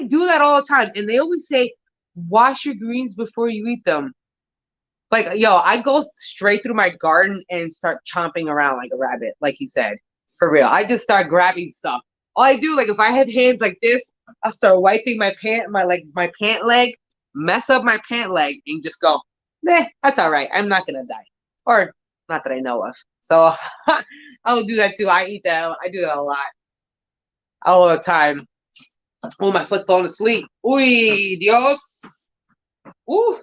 do that all the time. And they always say, wash your greens before you eat them. Like, yo, I go straight through my garden and start chomping around like a rabbit, like you said. For real. I just start grabbing stuff. All I do, like if I have hands like this, I'll start wiping my pant leg, mess up my pant leg, and just go, that's all right. I'm not gonna die. Or not that I know of. So I'll do that too. I eat that. I do that a lot. All the time. Oh, my foot's falling asleep. Uy, Dios. Ooh,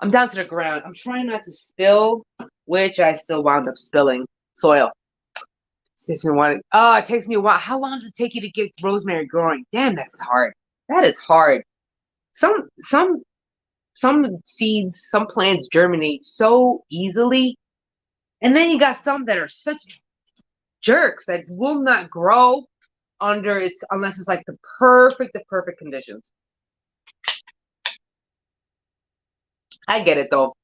I'm down to the ground. I'm trying not to spill, which I still wound up spilling soil. This is one. Oh, it takes me a while. How long does it take you to get rosemary growing? Damn, that's hard. That is hard. Some seeds, some plants germinate so easily, and then you got some that are such jerks that will not grow under its unless it's like the perfect conditions. I get it though.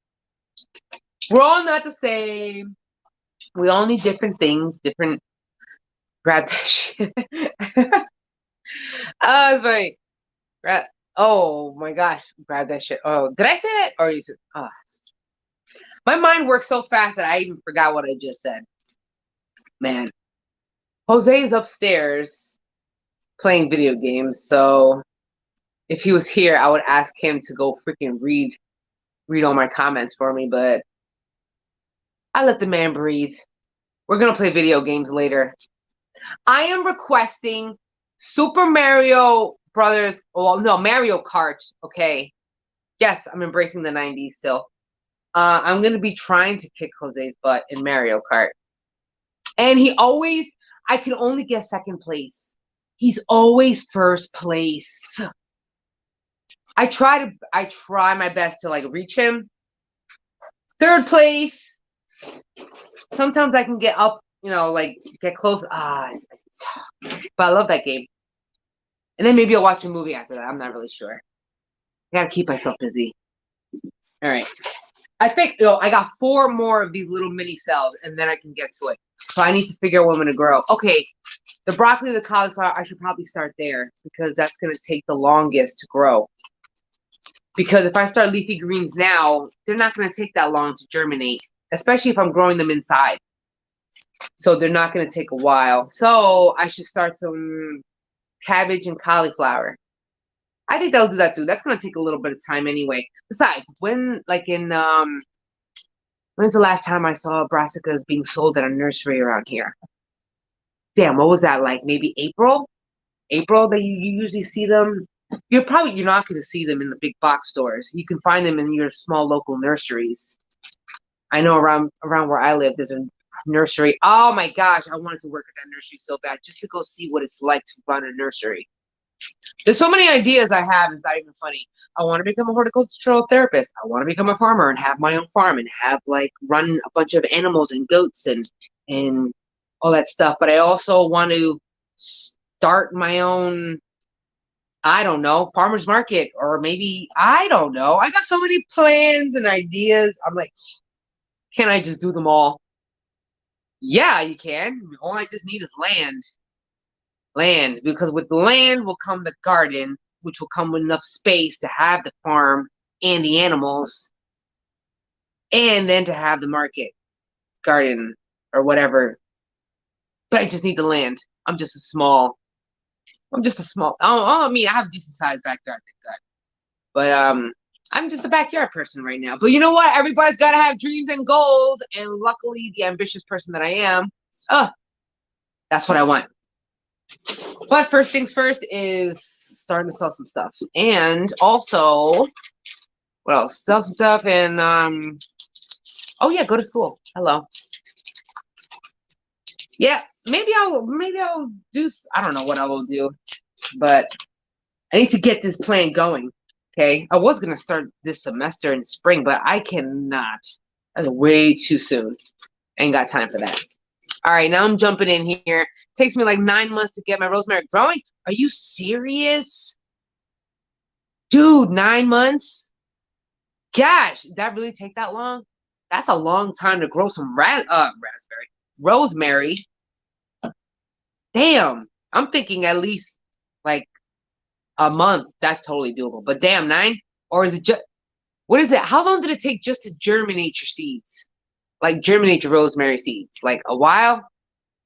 We're all not the same. We all need different things, different grab that shit. Like grab, oh my gosh, grab that shit. Oh, did I say that? Or you said my mind works so fast that I even forgot what I just said. Man. Jose is upstairs playing video games, so if he was here, I would ask him to go freaking read all my comments for me, but I let the man breathe. We're gonna play video games later. I am requesting Super Mario Brothers. Well, no, Mario Kart. Okay. Yes, I'm embracing the 90s still. I'm gonna be trying to kick Jose's butt in Mario Kart. And I can only get second place. He's always first place. I try my best to like reach him. Third place. Sometimes I can get up, like get close. But I love that game. And then maybe I'll watch a movie after that. I'm not really sure. I gotta keep myself busy. All right. I think I got 4 more of these little mini cells, and then I can get to it. So I need to figure out what I'm gonna grow. Okay, the broccoli, the cauliflower, I should probably start there because that's gonna take the longest to grow. Because if I start leafy greens now, they're not gonna take that long to germinate, especially if I'm growing them inside. So they're not gonna take a while. So I should start some cabbage and cauliflower. I think they'll do that too. That's gonna take a little bit of time anyway. Besides, when's the last time I saw brassicas being sold at a nursery around here? Damn, what was that like? Maybe April? April that you usually see them. You're not gonna see them in the big box stores. You can find them in your small local nurseries. I know around where I live, there's a nursery. Oh my gosh, I wanted to work at that nursery so bad just to go see what it's like to run a nursery. There's so many ideas I have. It's not even funny. I want to become a horticultural therapist. I want to become a farmer and have my own farm and have run a bunch of animals and goats and all that stuff. But I also want to start my own, I don't know, farmer's market, or maybe, I don't know. I got so many plans and ideas. I'm like, can I just do them all? Yeah, you can. All I just need is land, because with the land will come the garden, which will come with enough space to have the farm and the animals, and then to have the market garden or whatever. But I just need the land. I'm just a small. I mean, I have a decent sized backyard, thank God. But I'm just a backyard person right now. But you know what? Everybody's got to have dreams and goals, and luckily, the ambitious person that I am, that's what I want. But first things first is starting to sell some stuff. And also, what else? Sell some stuff and oh yeah, go to school. Hello. Yeah, maybe I'll do, I don't know what I will do, but I need to get this plan going. Okay. I was gonna start this semester in spring, but I cannot. That's way too soon. Ain't got time for that. All right, now I'm jumping in here. Takes me like 9 months to get my rosemary growing. Are you serious? Dude, 9 months? Gosh, did that really take that long? That's a long time to grow some rosemary. Damn, I'm thinking at least like a month. That's totally doable. But damn, 9? Or is it just, what is it? How long did it take just to germinate your seeds? Like germinate your rosemary seeds? Like a while?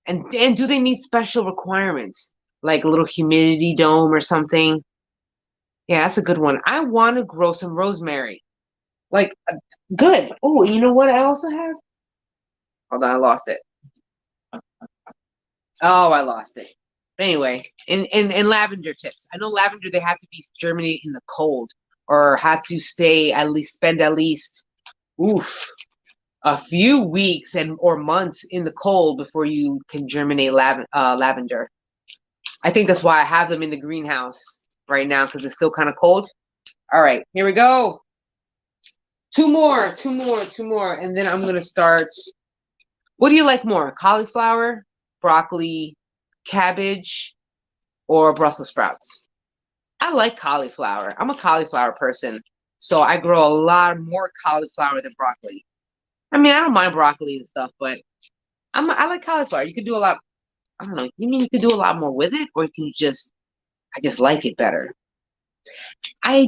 And do they need special requirements? Like a little humidity dome or something? Yeah, that's a good one. I want to grow some rosemary. Like, good. Oh, you know what I also have? Hold on, I lost it. Oh, I lost it. But anyway, in lavender tips. I know lavender, they have to be germinated in the cold. or have to spend at least, oof, a few weeks or months in the cold before you can germinate lavender. I think that's why I have them in the greenhouse right now, because it's still kind of cold. All right, here we go. Two more, and then I'm going to start. What do you like more? Cauliflower, broccoli, cabbage, or Brussels sprouts? I like cauliflower. I'm a cauliflower person, so I grow a lot more cauliflower than broccoli. I mean, I don't mind broccoli and stuff, but I like cauliflower. You can do a lot. I don't know. You mean you can do a lot more with it, or you can I just like it better. I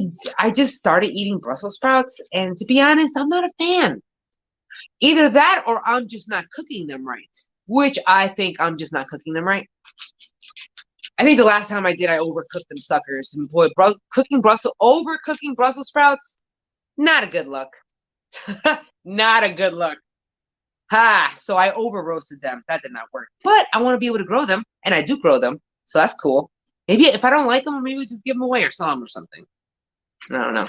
just started eating Brussels sprouts, and to be honest, I'm not a fan. Either that, or I'm just not cooking them right. Which I think I'm just not cooking them right. I think the last time I did, I overcooked them suckers. And boy, overcooking Brussels sprouts, not a good look. Not a good look. Ha! So I over roasted them. That did not work. But I want to be able to grow them, and I do grow them, so that's cool. Maybe if I don't like them, maybe we just give them away or sell them or something. I don't know.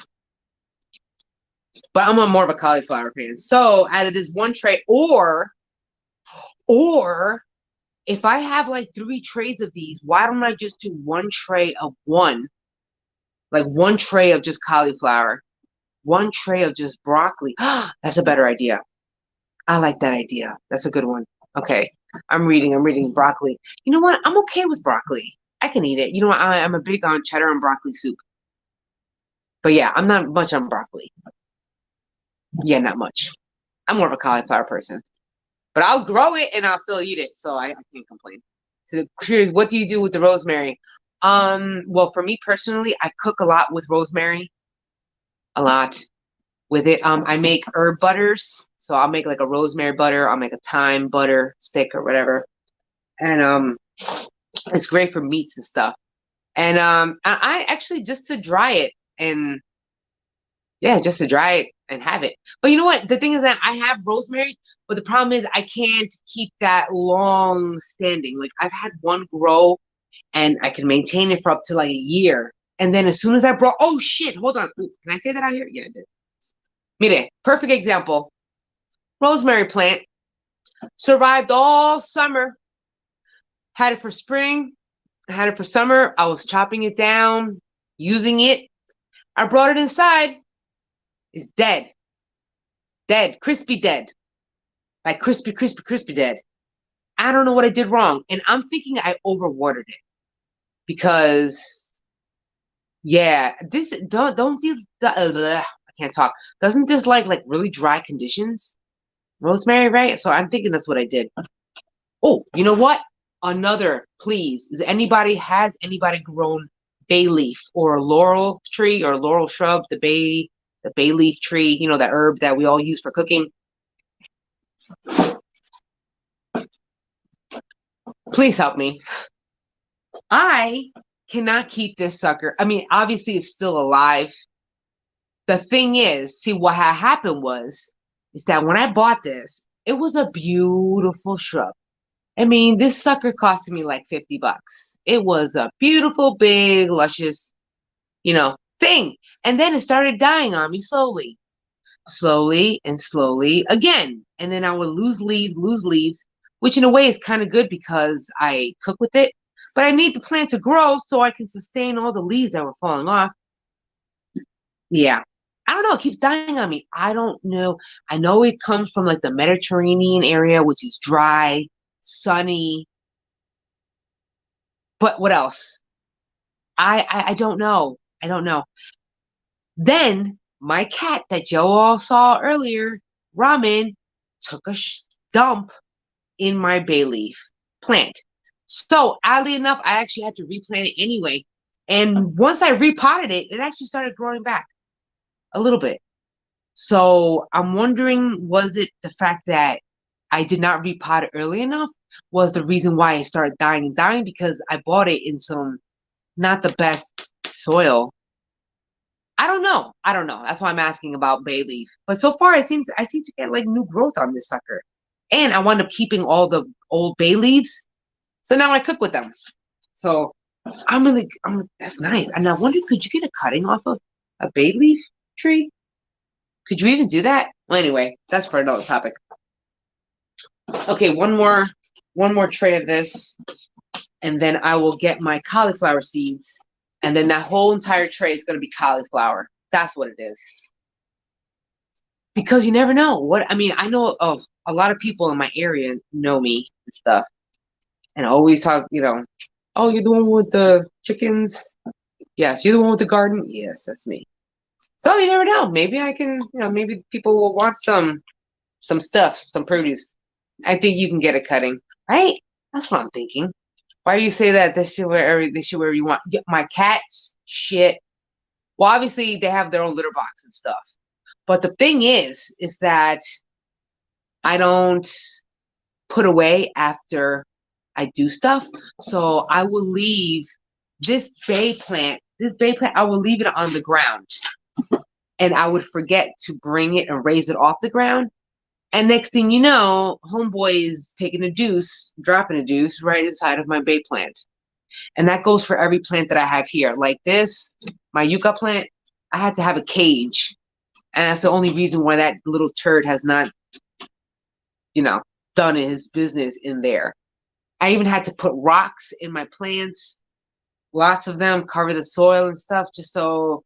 But I'm more of a cauliflower fan. So out of this one tray, or if I have like 3 trays of these, why don't I just do one tray of one? Like one tray of just cauliflower, one tray of just broccoli. That's a better idea. I like that idea. That's a good one. Okay. I'm reading broccoli. You know what? I'm okay with broccoli. I can eat it. You know what? I'm a big on cheddar and broccoli soup. But yeah, I'm not much on broccoli. Yeah, not much. I'm more of a cauliflower person. But I'll grow it and I'll still eat it, so I can't complain. So curious, what do you do with the rosemary? Well, for me personally, I cook a lot with rosemary. A lot with it. I make herb butters. So I'll make like a rosemary butter, I'll make a thyme butter stick or whatever. And it's great for meats and stuff. And I actually just to dry it and yeah, just to dry it and have it. But you know what? The thing is that I have rosemary, but the problem is I can't keep that long standing. Like I've had one grow and I can maintain it for up to like a year. And then as soon as I brought, oh shit, hold on. Ooh, can I say that out here? Yeah, I did. Mire, perfect example. Rosemary plant survived all summer. Had it for spring. I had it for summer. I was chopping it down, using it. I brought it inside. It's dead. Dead. Crispy dead. Like crispy dead. I don't know what I did wrong. And I'm thinking I overwatered it. Because yeah, this don't do I can't talk. Doesn't this like really dry conditions? Rosemary, right? So I'm thinking that's what I did. Oh, you know what? Another, please. Has anybody grown bay leaf or laurel tree or laurel shrub, the bay leaf tree, you know, that herb that we all use for cooking? Please help me. I cannot keep this sucker. I mean, obviously it's still alive. The thing is, see what happened is that when I bought this, it was a beautiful shrub. I mean, this sucker costed me like $50. It was a beautiful, big, luscious, you know, thing. And then it started dying on me slowly and slowly again. And then I would lose leaves, which in a way is kind of good because I cook with it. But I need the plant to grow so I can sustain all the leaves that were falling off. Yeah. I don't know. It keeps dying on me. I don't know. I know it comes from like the Mediterranean area, which is dry, sunny. But what else? I don't know. I don't know. Then my cat that you all saw earlier, Ramen, took a dump in my bay leaf plant. So oddly enough, I actually had to replant it anyway. And once I repotted it, it actually started growing back a little bit. So I'm wondering, was it the fact that I did not repot it early enough was the reason why it started dying and dying, because I bought it in some not the best soil. I don't know. That's why I'm asking about bay leaf. But so far, I seem to get like new growth on this sucker, and I wound up keeping all the old bay leaves. So now I cook with them. So that's nice. And I wonder, could you get a cutting off of A bay leaf tree? Could you even do that? Well, anyway, that's for another topic. Okay, one more tray of this, and then I will get my cauliflower seeds, and then that whole entire tray is going to be cauliflower. That's what it is. Because you never know what I mean. I know a lot of people in my area know me and stuff, and always talk. Oh, you're the one with the chickens. Yes, you're the one with the garden. Yes, that's me. So you never know. Maybe I can. Maybe people will want some stuff, some produce. I think you can get a cutting, right? That's what I'm thinking. Why do you say that? They should wherever you want. My cats, shit. Well, obviously they have their own litter box and stuff. But the thing is that I don't put away after I do stuff. So I will leave this bay plant, I will leave it on the ground. And I would forget to bring it and raise it off the ground. And next thing you know, homeboy is taking a deuce, dropping a deuce right inside of my bay plant. And that goes for every plant that I have here. Like this, my yucca plant, I had to have a cage. And that's the only reason why that little turd has not, done his business in there. I even had to put rocks in my plants, lots of them, cover the soil and stuff, just so.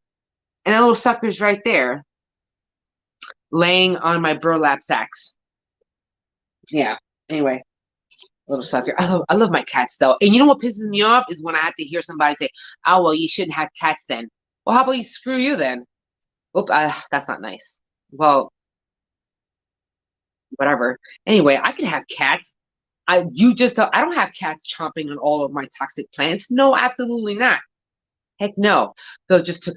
And that little sucker's right there, laying on my burlap sacks. Yeah. Anyway, little sucker. I love my cats though. And you know what pisses me off is when I have to hear somebody say, "Oh well, you shouldn't have cats then." Well, how about you screw you then? Oop, that's not nice. Well, whatever. Anyway, I can have cats. I don't have cats chomping on all of my toxic plants. No, absolutely not. Heck no. They'll just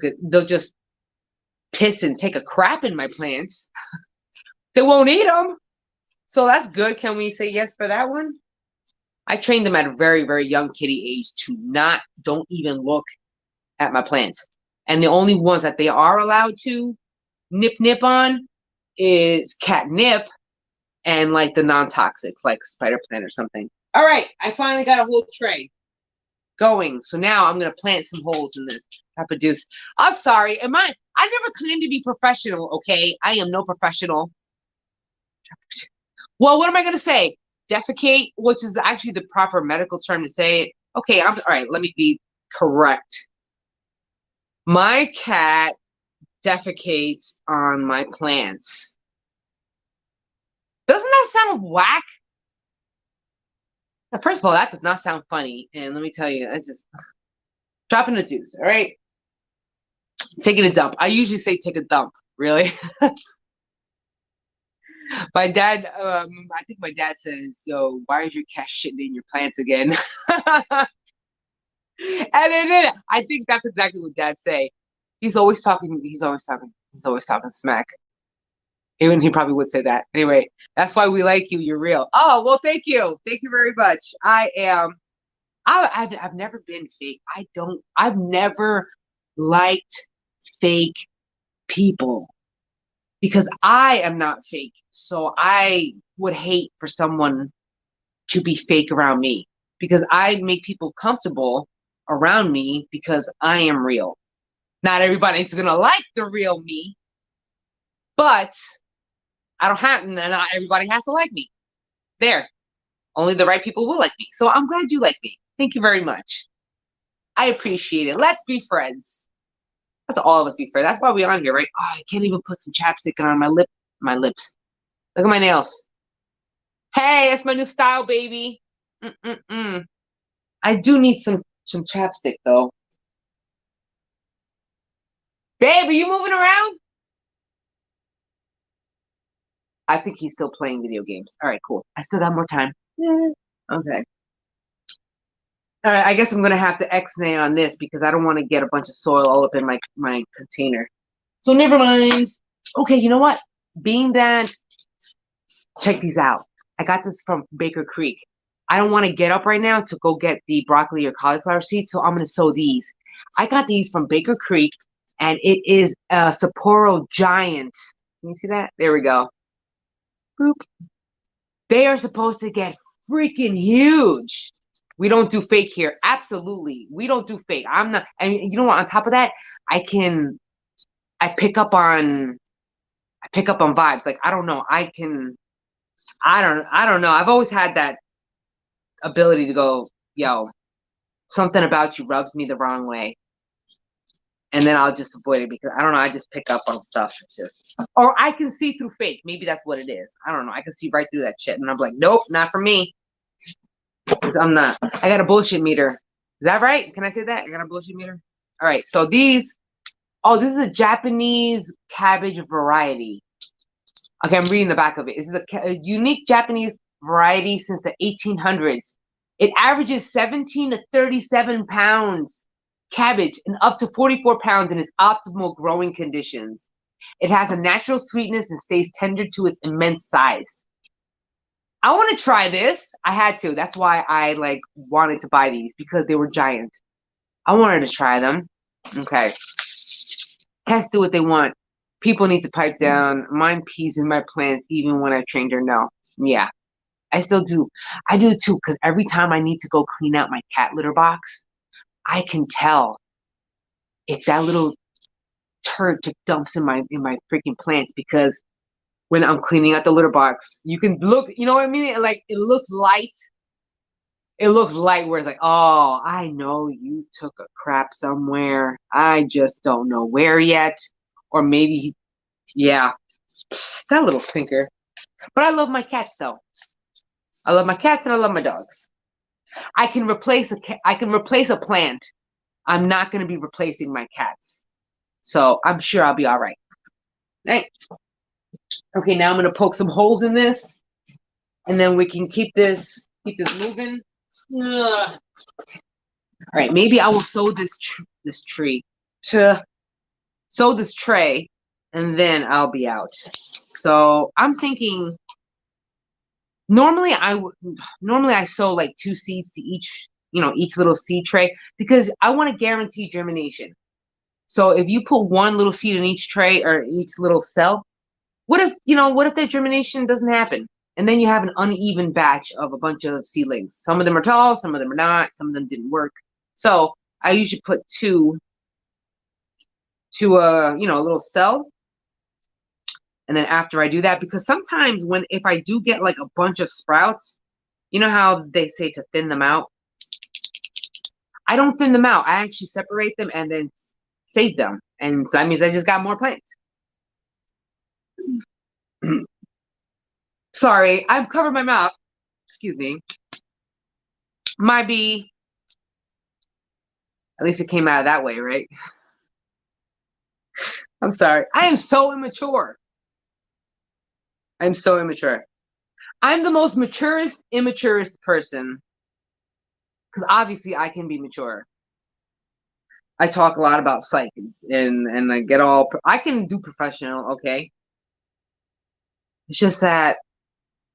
piss and take a crap in my plants. They won't eat them. So that's good. Can we say yes for that one? I trained them at a very, very young kitty age to don't even look at my plants. And the only ones that they are allowed to nip on is catnip and like the non-toxics, like spider plant or something. All right, I finally got a whole tray going. So now I'm gonna plant some holes in this. I produce. I'm sorry. I never claimed to be professional. Okay, I am no professional. Well, what am I gonna say? Defecate, which is actually the proper medical term to say it. Okay, all right. Let me be correct. My cat defecates on my plants. Doesn't that sound whack? Now, first of all, that does not sound funny. And let me tell you, that's just dropping the deuce. All right. Taking a dump. I usually say take a dump. Really? My dad, I think my dad says, "Yo, why is your cat shitting in your plants again?" And then I think that's exactly what Dad say. He's always talking smack. Even he probably would say that. Anyway, that's why we like you. You're real. Oh, well, thank you. Thank you very much. I've never been fake. I've never liked fake people because I am not fake. So I would hate for someone to be fake around me because I make people comfortable around me because I am real. Not everybody's gonna like the real me, but I don't have, not everybody has to like me. There, only the right people will like me. So I'm glad you like me. Thank you very much. I appreciate it. Let's be friends. Let's all of us be friends. That's why we're on here, right? Oh, I can't even put some chapstick on my lips. Look at my nails. Hey, that's my new style, baby. I do need some chapstick though. Babe, are you moving around? I think he's still playing video games. All right, cool. I still got more time. Yeah. Okay. All right, I guess I'm gonna have to X-nay on this because I don't want to get a bunch of soil all up in my container. So never mind. Okay, you know what? Being that, check these out. I got this from Baker Creek. I don't want to get up right now to go get the broccoli or cauliflower seeds, so I'm gonna sow these. I got these from Baker Creek, and it is a Sapporo Giant. Can you see that? There we go. Boop. They are supposed to get freaking huge. We don't do fake here. Absolutely. We don't do fake. I'm not. And you know what? On top of that, I can I pick up on vibes. Like, I don't know. I don't know. I've always had that ability to go, yo, something about you rubs me the wrong way. And then I'll just avoid it because I don't know. I just pick up on stuff. It's just, or I can see through fake. Maybe that's what it is. I don't know. I can see right through that shit. And I'm like, nope, not for me. Because I'm not. I got a bullshit meter. Is that right? Can I say that? I got a bullshit meter. All right. So these, oh, this is a Japanese cabbage variety. Okay, I'm reading the back of it. This is a unique Japanese variety since the 1800s. It averages 17 to 37 pounds cabbage and up to 44 pounds in its optimal growing conditions. It has a natural sweetness and stays tender to its immense size. I want to try this. I had to. That's why I like wanted to buy these because they were giant. I wanted to try them. Okay. Cats do what they want. People need to pipe down. Mine pees in my plants even when I trained her no. Yeah, I still do. I do too because every time I need to go clean out my cat litter box, I can tell if that little turd just dumps in my freaking plants because when I'm cleaning out the litter box, you can look, you know what I mean? Like it looks light. It looks light where it's like, oh, I know you took a crap somewhere. I just don't know where yet. Or maybe, yeah, that little stinker. But I love my cats though. I love my cats and I love my dogs. I can replace a plant. I'm not going to be replacing my cats. So I'm sure I'll be all right. Right. Okay, now I'm going to poke some holes in this and then we can keep this moving. Ugh. All right, maybe I will sow this tree to sow this tray and then I'll be out. So I'm thinking normally I sow like 2 seeds to each little seed tray because I want to guarantee germination. So if you put one little seed in each tray or each little cell, what if that germination doesn't happen? And then you have an uneven batch of a bunch of seedlings. Some of them are tall, some of them are not, some of them didn't work. So I usually put two to a little cell. And then after I do that, because sometimes if I do get like a bunch of sprouts, you know how they say to thin them out? I don't thin them out. I actually separate them and then save them. And so that means I just got more plants. Sorry, I've covered my mouth. Excuse me. My bee. At least it came out that way, right? I'm sorry. I am so immature. I'm so immature. I'm the most immaturest person. Because obviously I can be mature. I talk a lot about psych and I get all, I can do professional, okay? It's just that,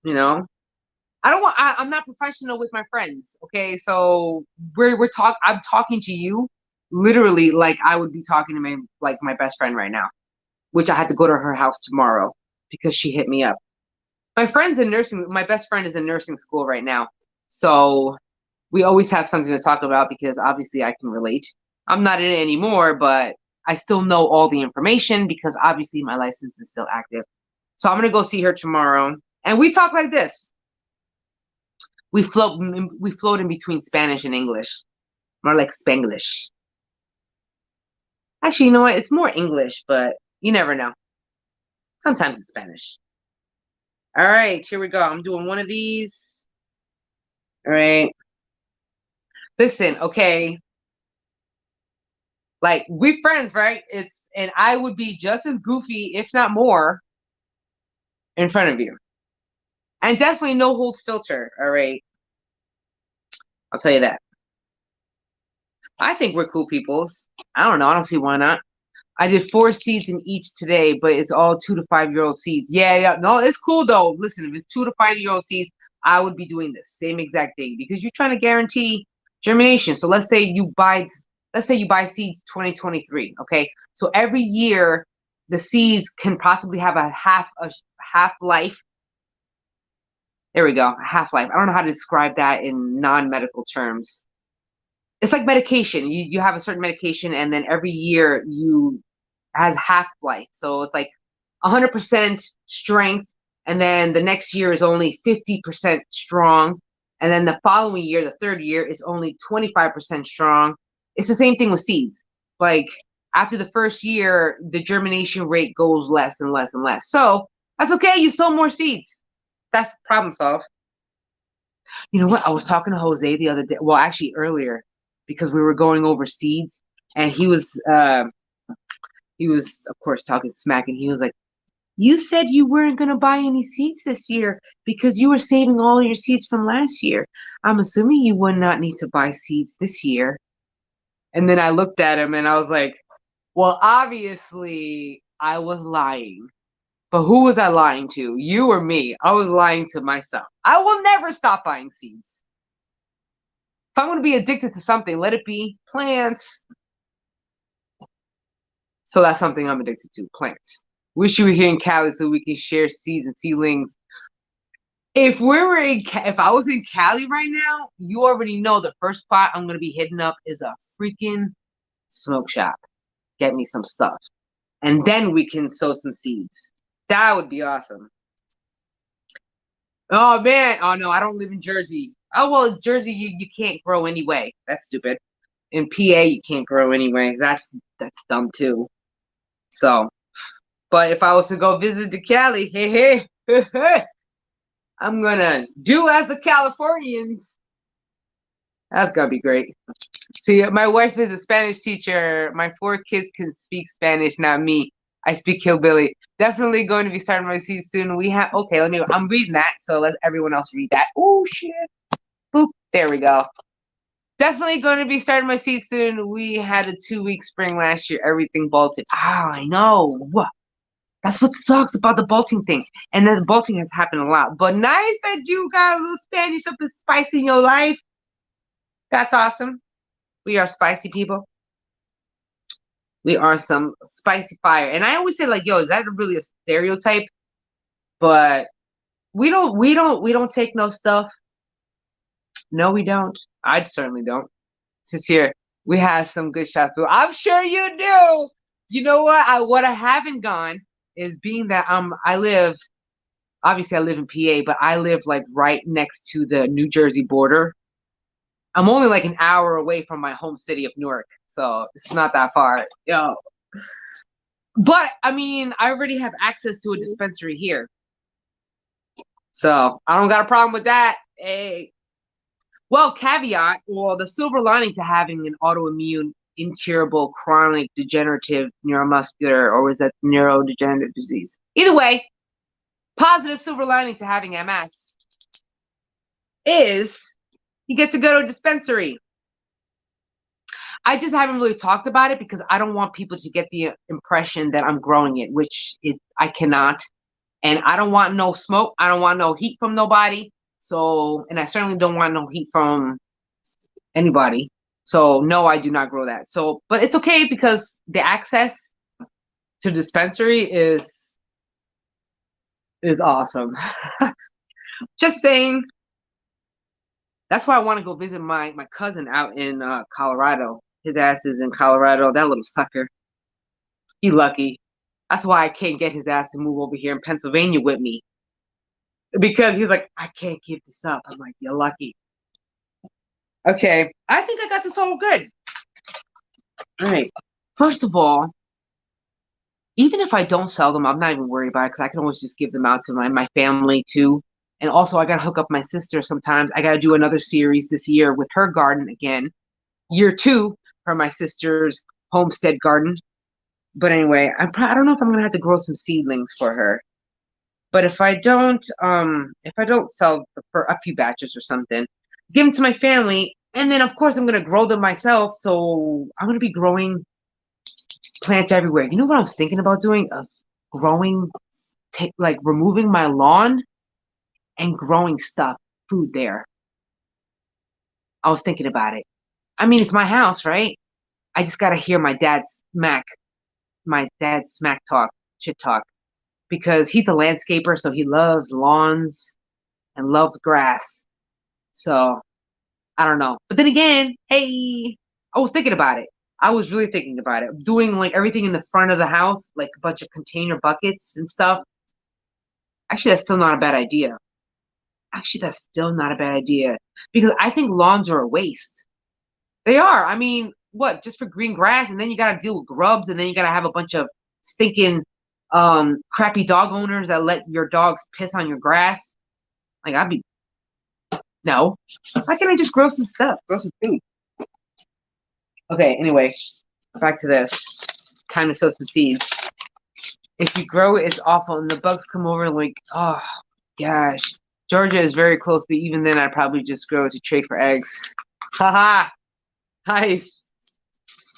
I'm not professional with my friends, okay? So I'm talking to you literally like I would be talking to my best friend right now, which I had to go to her house tomorrow because she hit me up. My best friend is in nursing school right now. So we always have something to talk about because obviously I can relate. I'm not in it anymore, but I still know all the information because obviously my license is still active. So I'm going to go see her tomorrow. And we talk like this. We float in between Spanish and English. More like Spanglish. Actually, you know what? It's more English, but you never know. Sometimes it's Spanish. All right, here we go. I'm doing one of these. All right. Listen, okay. Like, we friends, right? And I would be just as goofy, if not more, in front of you. And definitely no holds filter, all right? I'll tell you that. I think we're cool peoples. I don't know. I don't see why not. I did 4 seeds in each today, but it's all 2 to 5-year-old seeds. Yeah. No, it's cool, though. Listen, if it's 2 to 5-year-old seeds, I would be doing the same exact thing because you're trying to guarantee germination. So let's say you buy seeds 2023, okay? So every year the seeds can possibly have a half life. There we go, a half-life. I don't know how to describe that in non-medical terms. It's like medication. You have a certain medication and then every year you has half-life. So it's like 100% strength, and then the next year is only 50% strong, and then the following year, the third year, is only 25% strong. It's the same thing with seeds. Like after the first year, the germination rate goes less and less and less. So that's okay. You sow more seeds. That's problem solved. You know what? I was talking to Jose the other day. Well, actually earlier, because we were going over seeds, and he was of course talking smack, and he was like, "You said you weren't gonna buy any seeds this year because you were saving all your seeds from last year. I'm assuming you would not need to buy seeds this year." And then I looked at him and I was like, "Well, obviously I was lying." But who was I lying to? You or me? I was lying to myself. I will never stop buying seeds. If I'm going to be addicted to something, let it be plants. So that's something I'm addicted to, plants. Wish you were here in Cali so we can share seeds and seedlings. If I was in Cali right now, you already know the first spot I'm going to be hitting up is a freaking smoke shop. Get me some stuff. And then we can sow some seeds. That would be awesome. Oh man, oh no, I don't live in Jersey. Oh well, it's Jersey. You can't grow anyway. That's stupid. In PA, you can't grow anyway. That's dumb too. So, but if I was to go visit the Cali, hey, I'm gonna do as the Californians. That's gonna be great. See, my wife is a Spanish teacher. My 4 kids can speak Spanish, not me. I speak hillbilly. Definitely going to be starting my seeds soon. Okay, I'm reading that, so let everyone else read that. Oh shit. Boop. There we go. Definitely going to be starting my seeds soon. We had a 2-week spring last year. Everything bolted. I know. That's what sucks about the bolting thing. And then the bolting has happened a lot. But nice that you got a little Spanish up the spice in your life. That's awesome. We are spicy people. We are some spicy fire. And I always say, like, yo, is that really a stereotype? But we don't take no stuff. No, we don't. I certainly don't. Since here we have some good shot food. I'm sure you do. You know what I haven't gone is being that I live obviously I live in PA, but I live like right next to the New Jersey border. I'm only like an hour away from my home city of Newark, so it's not that far. Yo. But I mean, I already have access to a dispensary here. So I don't got a problem with that. Hey. Well, caveat, well, the silver lining to having an autoimmune, incurable, chronic, degenerative neuromuscular, or is that neurodegenerative disease? Either way, positive silver lining to having MS is you get to go to a dispensary. I just haven't really talked about it because I don't want people to get the impression that I'm growing it, which I cannot. And I don't want no smoke. I don't want no heat from nobody. So, and I certainly don't want no heat from anybody. So, no, I do not grow that. So, but it's okay because the access to dispensary is awesome. Just saying. That's why I want to go visit my cousin out in Colorado. His ass is in Colorado. That little sucker. He lucky. That's why I can't get his ass to move over here in Pennsylvania with me. Because he's like, I can't give this up. I'm like, you're lucky. Okay. I think I got this all good. All right. First of all, even if I don't sell them, I'm not even worried about it because I can always just give them out to my family too. And also, I got to hook up my sister sometimes. I got to do another series this year with her garden again. Year 2 for my sister's homestead garden. But anyway, I don't know if I'm going to have to grow some seedlings for her. But if I don't sell for a few batches or something, give them to my family. And then, of course, I'm going to grow them myself. So I'm going to be growing plants everywhere. You know what I was thinking about doing? Like removing my lawn and growing food there. I was thinking about it. I mean, it's my house, right? I just got to hear my dad's smack talk, shit talk. Because he's a landscaper, so he loves lawns and loves grass. So I don't know. But then again, hey, I was thinking about it. I was really thinking about it. Doing like everything in the front of the house, like a bunch of container buckets and stuff. Actually, that's still not a bad idea. Actually, that's still not a bad idea because I think lawns are a waste. They are. I mean, what? Just for green grass, and then you got to deal with grubs, and then you got to have a bunch of stinking, crappy dog owners that let your dogs piss on your grass. Like, I'd be no. Why can't I just grow some stuff? Grow some food. Okay. Anyway, back to this. Time to sow some seeds. If you grow it, it's awful, and the bugs come over like, oh gosh. Georgia is very close, but even then, I'd probably just grow it to trade for eggs. Haha. Nice.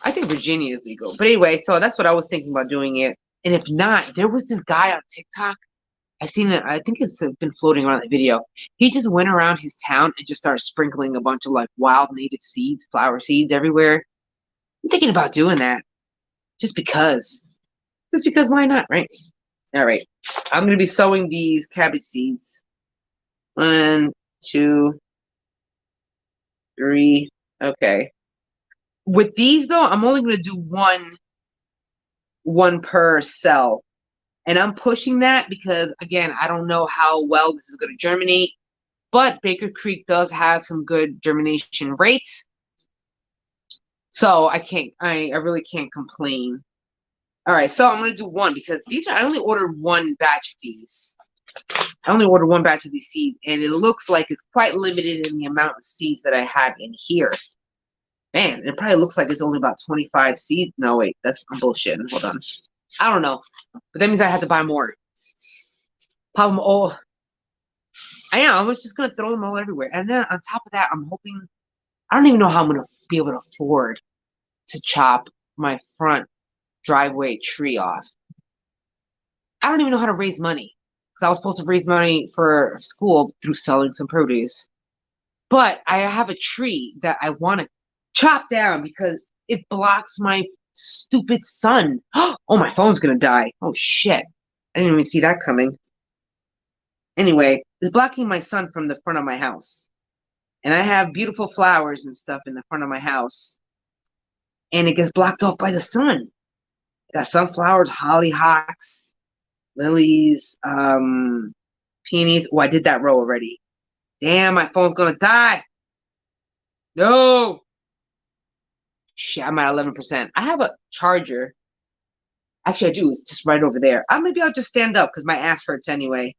I think Virginia is legal. But anyway, so that's what I was thinking about doing it. And if not, there was this guy on TikTok. I seen it. I think it's been floating around the video. He just went around his town and just started sprinkling a bunch of like wild native seeds, flower seeds everywhere. I'm thinking about doing that just because. Just because why not, right? All right. I'm going to be sowing these cabbage seeds. 1, 2, 3. Okay. With these though, I'm only going to do one per cell. And I'm pushing that because again, I don't know how well this is going to germinate, but Baker Creek does have some good germination rates. So I really can't complain. All right, so I'm going to do one because I only ordered one batch of these. I only ordered one batch of these seeds, and it looks like it's quite limited in the amount of seeds that I have in here. Man, it probably looks like it's only about 25 seeds. No, wait, I'm bullshitting. Hold on. I don't know, but that means I have to buy more. Pop them all. I was just going to throw them all everywhere. And then on top of that, I'm hoping, I don't even know how I'm going to be able to afford to chop my front driveway tree off. I don't even know how to raise money because I was supposed to raise money for school through selling some produce. But I have a tree that I want to chop down because it blocks my stupid sun. Oh, my phone's going to die. Oh, shit. I didn't even see that coming. Anyway, it's blocking my sun from the front of my house. And I have beautiful flowers and stuff in the front of my house. And it gets blocked off by the sun. Got sunflowers, hollyhocks, lilies, peonies. Oh, I did that row already. Damn, my phone's gonna die. No. Shit, I'm at 11%. I have a charger. Actually, I do. It's just right over there. Maybe I'll just stand up because my ass hurts anyway.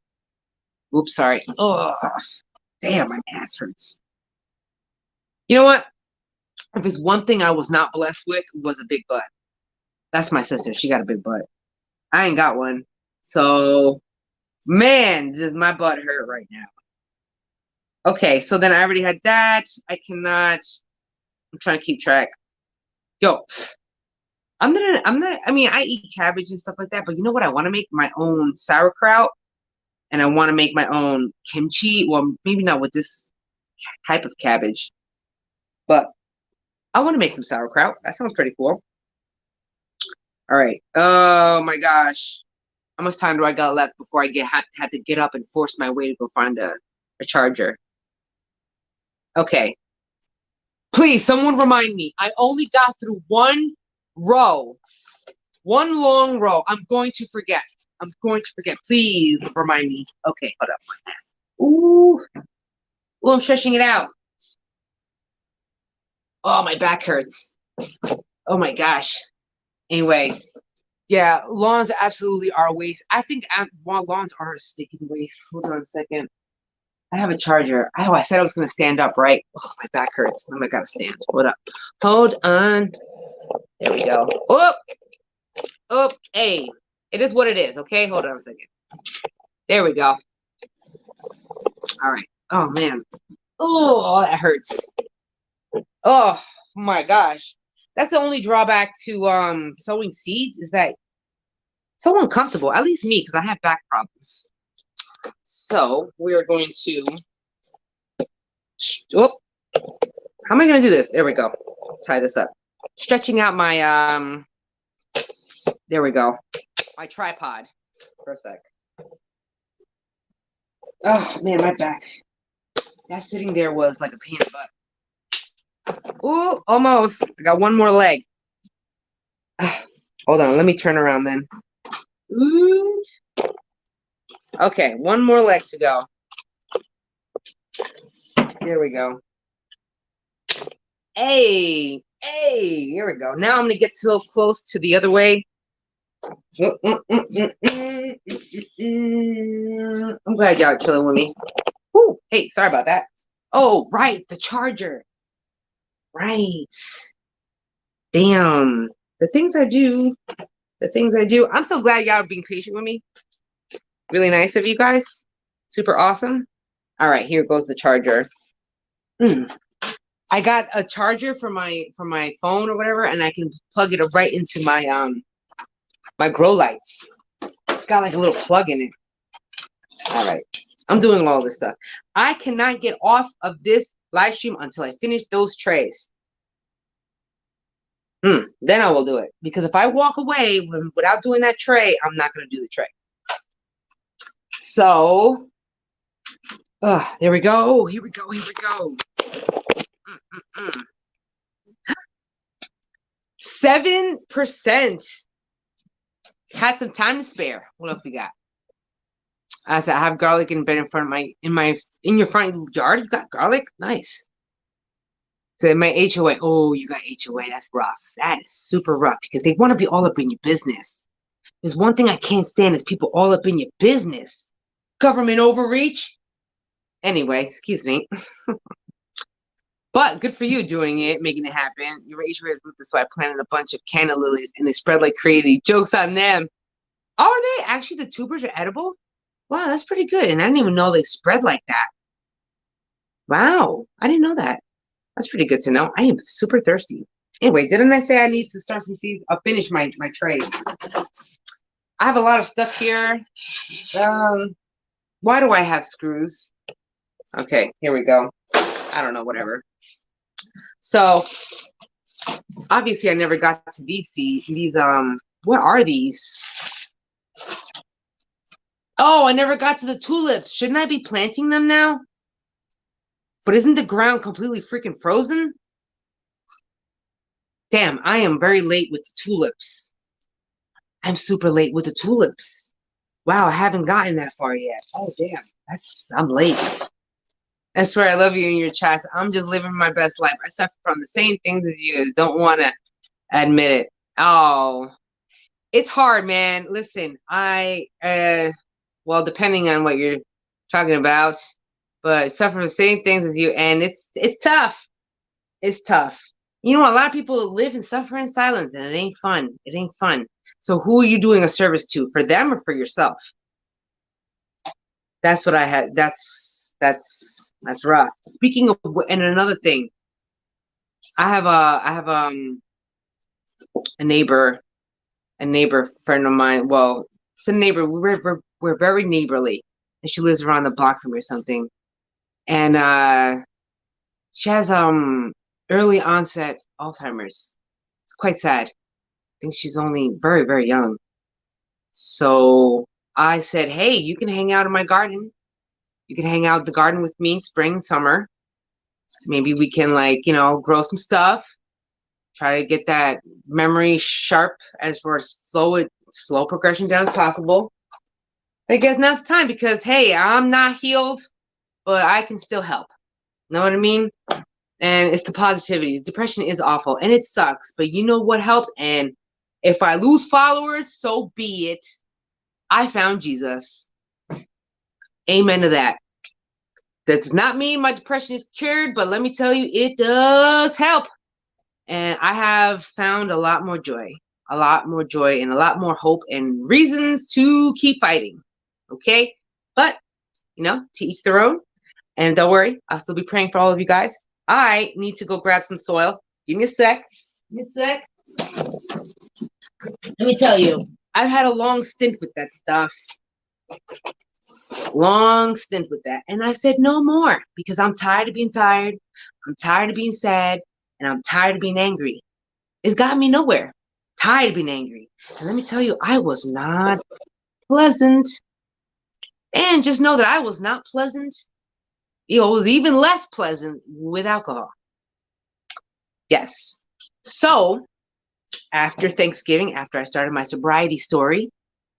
Oops, sorry. Oh, damn, my ass hurts. You know what? If it's one thing I was not blessed with, was a big butt. That's my sister. She got a big butt. I ain't got one. So, man, does my butt hurt right now. Okay, so then I already had that. I'm trying to keep track. Yo, I mean, I eat cabbage and stuff like that, but you know what? I want to make my own sauerkraut and I want to make my own kimchi. Well, maybe not with this type of cabbage, but I want to make some sauerkraut. That sounds pretty cool. All right. Oh my gosh. How much time do I got left before I had to get up and force my way to go find a charger? Okay. Please, someone remind me. I only got through one row. One long row. I'm going to forget. Please remind me. Okay, hold up. Ooh. Ooh, I'm stretching it out. Oh, my back hurts. Oh my gosh. Anyway, yeah, lawns absolutely are a waste. I think lawns are a sticking waste. Hold on a second. I have a charger. Oh, I said I was going to stand up, right? Oh, my back hurts. Oh, I got to stand. Hold up. Hold on. There we go. Oh, hey. It is what it is, okay? Hold on a second. There we go. All right. Oh, man. Oh, that hurts. Oh, my gosh. That's the only drawback to sowing seeds is that it's so uncomfortable. At least me, because I have back problems. So we are going to. Oh, how am I going to do this? There we go. Tie this up. Stretching out my There we go. My tripod. For a sec. Oh man, my back. That sitting there was like a pain in the butt. Ooh, almost. I got one more leg. Hold on, let me turn around then. Ooh. Okay, one more leg to go. There we go. Hey, here we go. Now I'm gonna get so close to the other way. I'm glad y'all are chilling with me. Ooh, hey, sorry about that. Oh, right, the charger. Right. Damn. The things I do. The things I do. I'm so glad y'all are being patient with me. Really nice of you guys. Super awesome. All right, here goes the charger. I got a charger for my phone or whatever, and I can plug it right into my my grow lights. It's got like a little plug in it. All right, I'm doing all this stuff. I cannot get off of this live stream until I finish those trays. Then I will do it, because if I walk away without doing that tray, I'm not going to do the tray. So, there we go. Here we go. 7% had some time to spare. What else we got? I said I have garlic in bed in front of in your front yard. You got garlic, nice. So my HOA. Oh, you got HOA. That's rough. That is super rough, because they want to be all up in your business. There's one thing I can't stand is people all up in your business. Government overreach. Anyway, excuse me. But good for you doing it, making it happen. Your HOA is ruthless, so I planted a bunch of canna lilies, and they spread like crazy. Joke's on them. Oh, are they? Actually, the tubers are edible? Wow, that's pretty good. And I didn't even know they spread like that. Wow, I didn't know that. That's pretty good to know. I am super thirsty. Anyway, didn't I say I need to start some seeds? I'll finish my trays. I have a lot of stuff here. Why do I have screws? Okay, here we go. I don't know, whatever. So, obviously I never got to these seeds. What are these? Oh, I never got to the tulips. Shouldn't I be planting them now? But isn't the ground completely freaking frozen? Damn, I am very late with the tulips. I'm super late with the tulips. Wow, I haven't gotten that far yet. Oh, damn. I'm late. I swear I love you in your chats. I'm just living my best life. I suffer from the same things as you. Don't want to admit it. Oh, it's hard, man. Listen, well, depending on what you're talking about, but I suffer the same things as you, and it's tough. It's tough. You know, a lot of people live and suffer in silence, and it ain't fun. It ain't fun. So who are you doing a service to? For them or for yourself? That's what I had. That's rough. Speaking of, and another thing, I have a neighbor friend of mine. Well, it's a neighbor. We're very neighborly, and she lives around the block from me or something. And she has early onset Alzheimer's. It's quite sad. I think she's only very, very young. So I said, hey, you can hang out in my garden. You can hang out in the garden with me spring, summer. Maybe we can, like, grow some stuff. Try to get that memory sharp as for slow progression down as possible. I guess now's the time, because, hey, I'm not healed, but I can still help. Know what I mean? And it's the positivity. Depression is awful, and it sucks. But you know what helps? And if I lose followers, so be it. I found Jesus. Amen to that. That does not mean my depression is cured, but let me tell you, it does help. And I have found a lot more joy, and a lot more hope and reasons to keep fighting. Okay? But, to each their own. And don't worry, I'll still be praying for all of you guys. I need to go grab some soil. Give me a sec. Let me tell you, I've had a long stint with that stuff. And I said no more, because I'm tired of being tired. I'm tired of being sad. And I'm tired of being angry. It's gotten me nowhere. Tired of being angry. And let me tell you, I was not pleasant. And just know that I was not pleasant. It was even less pleasant with alcohol. Yes. So After Thanksgiving, after I started my sobriety story,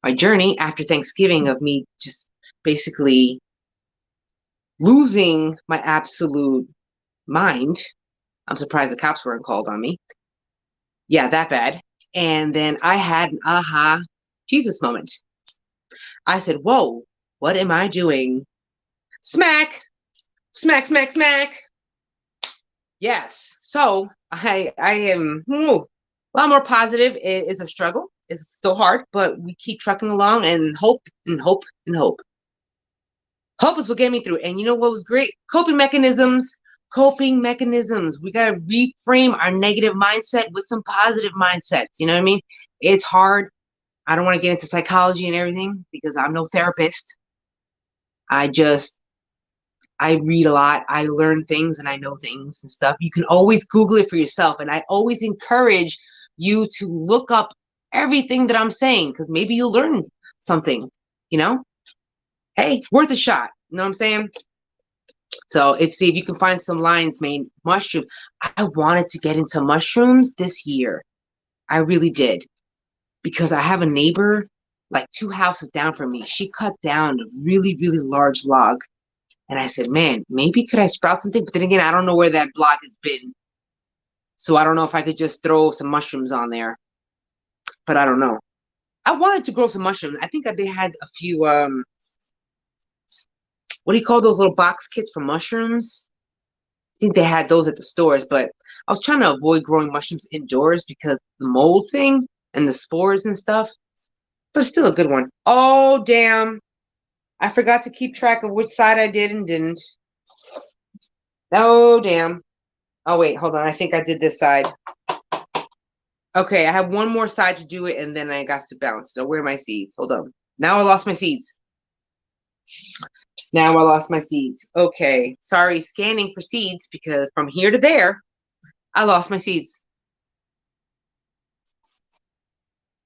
my journey after Thanksgiving of me just basically losing my absolute mind. I'm surprised the cops weren't called on me. Yeah, that bad. And then I had an aha Jesus moment. I said, whoa, what am I doing? Smack, smack, smack, smack. Yes. So I am a lot more positive. It is a struggle. It's still hard, but we keep trucking along and hope and hope and hope. Hope is what get me through. And you know what was great? Coping mechanisms. Coping mechanisms. We got to reframe our negative mindset with some positive mindsets. You know what I mean? It's hard. I don't want to get into psychology and everything because I'm no therapist. I read a lot. I learn things and I know things and stuff. You can always Google it for yourself. And I always encourage you to look up everything that I'm saying because maybe you'll learn something, you know? Hey, worth a shot. You know what I'm saying? So see if you can find some lion's mane mushroom. I wanted to get into mushrooms this year. I really did. Because I have a neighbor like 2 houses down from me. She cut down a really, really large log. And I said, man, maybe could I sprout something? But then again, I don't know where that block has been. So I don't know if I could just throw some mushrooms on there. But I don't know. I wanted to grow some mushrooms. I think they had a few, what do you call those little box kits for mushrooms? I think they had those at the stores. But I was trying to avoid growing mushrooms indoors because the mold thing and the spores and stuff. But it's still a good one. Oh, damn. I forgot to keep track of which side I did and didn't. Oh, damn. Oh, wait, hold on. I think I did this side. Okay, I have one more side to do it, and then I got to bounce. So where are my seeds? Hold on. Now I lost my seeds. Now I lost my seeds. Okay, sorry, scanning for seeds, because from here to there, I lost my seeds.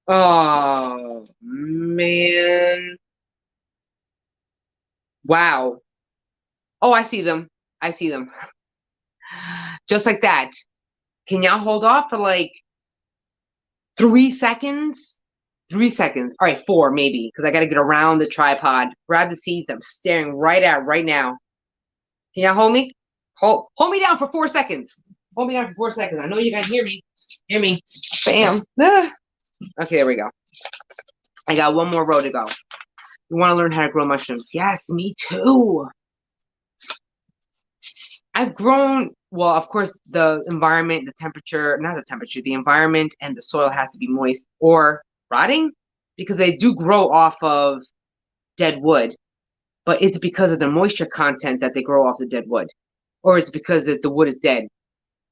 Oh, man. Wow. Oh, I see them. I see them. Just like that. Can y'all hold off for like 3 seconds? 3 seconds. All right, 4 maybe, because I got to get around the tripod. Grab the seeds I'm staring right at right now. Can y'all hold me? Hold me down for 4 seconds. Hold me down for 4 seconds. I know you guys hear me. Hear me. Bam. Ah. Okay, there we go. I got one more row to go. You want to learn how to grow mushrooms? Yes, me too. I've grown, well, of course, the environment, the temperature, not the temperature, the environment and the soil has to be moist or rotting because they do grow off of dead wood. But is it because of the moisture content that they grow off the dead wood? Or is it because the wood is dead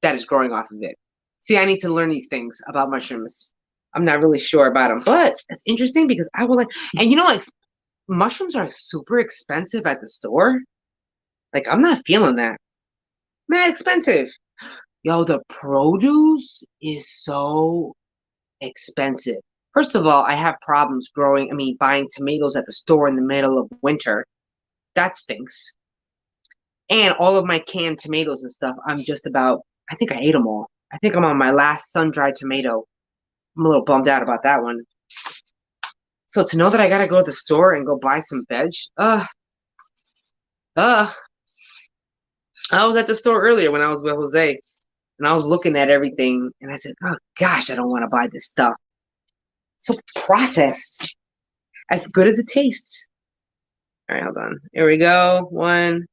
that is growing off of it? See, I need to learn these things about mushrooms. I'm not really sure about them, but it's interesting because I will like, and you know, like mushrooms are super expensive at the store. Like, I'm not feeling that. Mad expensive. Yo, the produce is so expensive. First of all, I have problems buying tomatoes at the store in the middle of winter. That stinks. And all of my canned tomatoes and stuff, I think I ate them all. I think I'm on my last sun-dried tomato. I'm a little bummed out about that one. So to know that I gotta go to the store and go buy some veg, I was at the store earlier when I was with Jose, and I was looking at everything, and I said, oh gosh, I don't want to buy this stuff. So processed, as good as it tastes. All right, hold on. Here we go. One.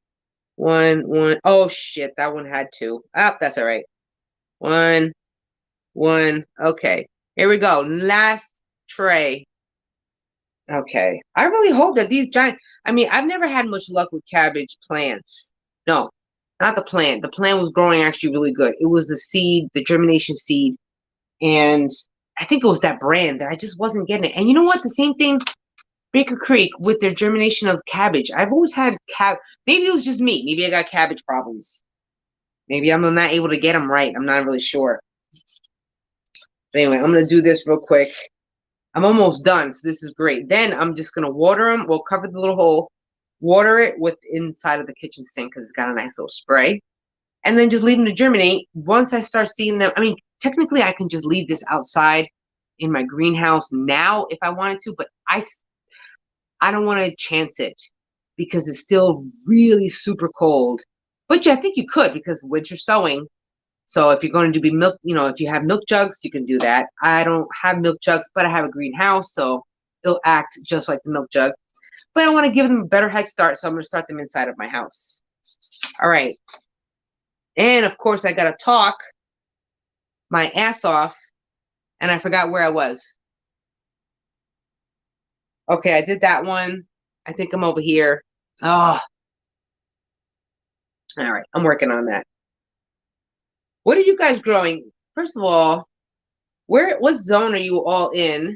Oh shit, that one had 2. Ah, that's all right. One. Okay, here we go. Last tray. Okay, I really hope that these giant. I've never had much luck with cabbage plants. No, not the plant. The plant was growing actually really good. It was the seed, the germination seed, and I think it was that brand that I just wasn't getting it. And you know what? The same thing, Baker Creek with their germination of cabbage. I've always had maybe it was just me. Maybe I got cabbage problems. Maybe I'm not able to get them right. I'm not really sure. But anyway, I'm going to do this real quick. I'm almost done, so this is great. Then I'm just going to water them. We'll cover the little hole, water it with inside of the kitchen sink because it's got a nice little spray. And then just leave them to germinate. Once I start seeing them, technically I can just leave this outside in my greenhouse now if I wanted to, but I don't want to chance it because it's still really super cold. But yeah, I think you could because winter sowing. So if you're going to be milk, if you have milk jugs, you can do that. I don't have milk jugs, but I have a greenhouse, so it'll act just like the milk jug. But I want to give them a better head start, so I'm going to start them inside of my house. All right. And of course, I got to talk my ass off, and I forgot where I was. Okay, I did that one. I think I'm over here. Oh, all right. I'm working on that. What are you guys growing? First of all, what zone are you all in?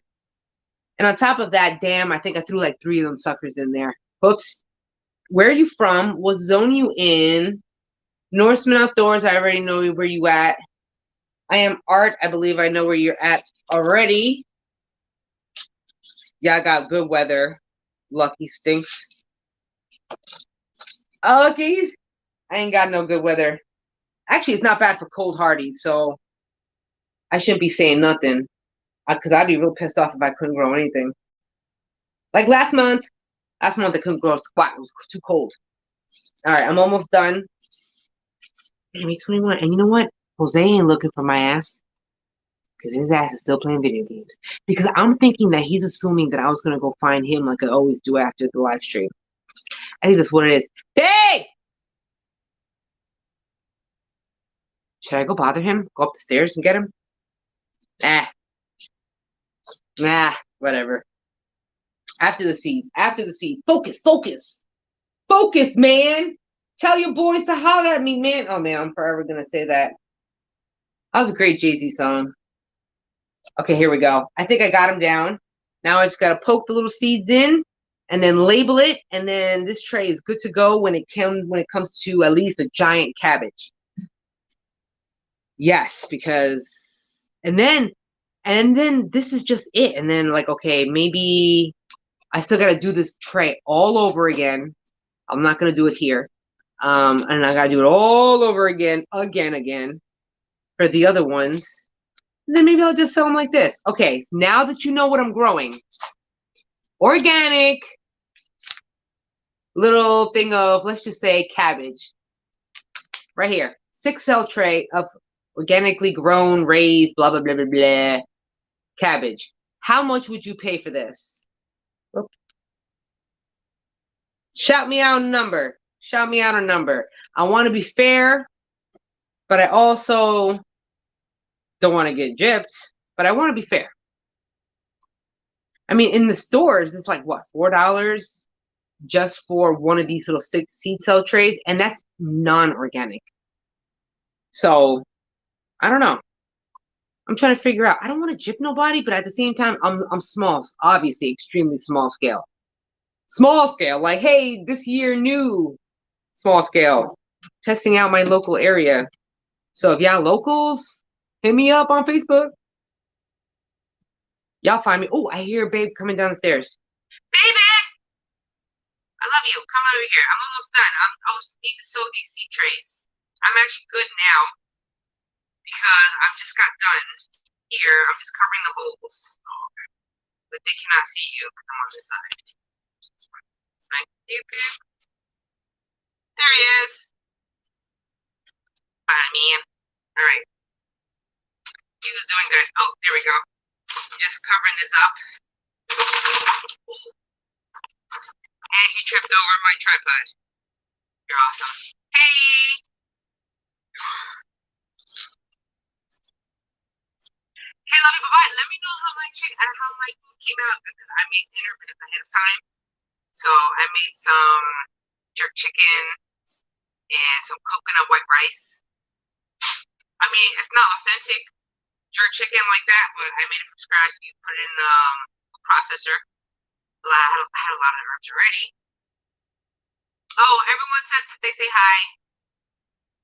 And on top of that, damn, I think I threw like 3 of them suckers in there. Oops. Where are you from? What zone you in? Norseman Outdoors, I already know where you at. I am Art. I believe I know where you're at already. Yeah, I got good weather. Lucky stinks. Okay. I ain't got no good weather. Actually, it's not bad for cold hardy, so I shouldn't be saying nothing. Because I'd be real pissed off if I couldn't grow anything. Like last month I couldn't grow a squat. It was too cold. All right, I'm almost done. Anyway, 21. And you know what? Jose ain't looking for my ass because his ass is still playing video games. Because I'm thinking that he's assuming that I was going to go find him like I always do after the live stream. I think that's what it is. Hey! Should I go bother him? Go up the stairs and get him? Whatever. After the seeds. After the seeds. Focus, focus. Focus, man. Tell your boys to holler at me, man. Oh, man, I'm forever going to say that. That was a great Jay-Z song. Okay, here we go. I think I got him down. Now I just got to poke the little seeds in and then label it. And then this tray is good to go when it comes to at least a giant cabbage. Yes, because and then this is just it. And then like, okay, maybe I still got to do this tray all over again. I'm not going to do it here. And I got to do it all over again for the other ones. Then maybe I'll just sell them like this. Okay, now that you know what I'm growing, organic, little thing of, let's just say cabbage. Right here, 6-cell tray of organically grown, raised, blah, blah, blah, blah, blah, cabbage. How much would you pay for this? Oops. Shout me out a number. Shout me out a number. I want to be fair, but I also don't want to get gypped, but I want to be fair. I mean, in the stores, it's like, what, $4 just for one of these little 6 seed cell trays, and that's non-organic. So, I don't know. I'm trying to figure out. I don't want to gyp nobody, but at the same time, I'm small, obviously, extremely small scale. Small scale, like, hey, this year new small scale, testing out my local area. So if y'all locals, hit me up on Facebook. Y'all find me. Oh, I hear babe coming down the stairs. Baby, I love you. Come over here. I'm almost done. I need to sew these seed trays. I'm actually good now because I've just got done here. I'm just covering the holes. Oh, okay. But they cannot see you because I'm on this side. It's like, hey, babe. There he is. Bye, man. All right. He was doing good. Oh, there we go. Just covering this up. And he tripped over my tripod. You're awesome. Hey! Hey, love you, bye-bye. Let me know how my food came out because I made dinner ahead of time. So I made some jerk chicken and some coconut white rice. I mean, it's not authentic jerk chicken like that, but I made it from scratch. You put it in the processor. I had a lot of herbs already. Oh, everyone says that they say hi.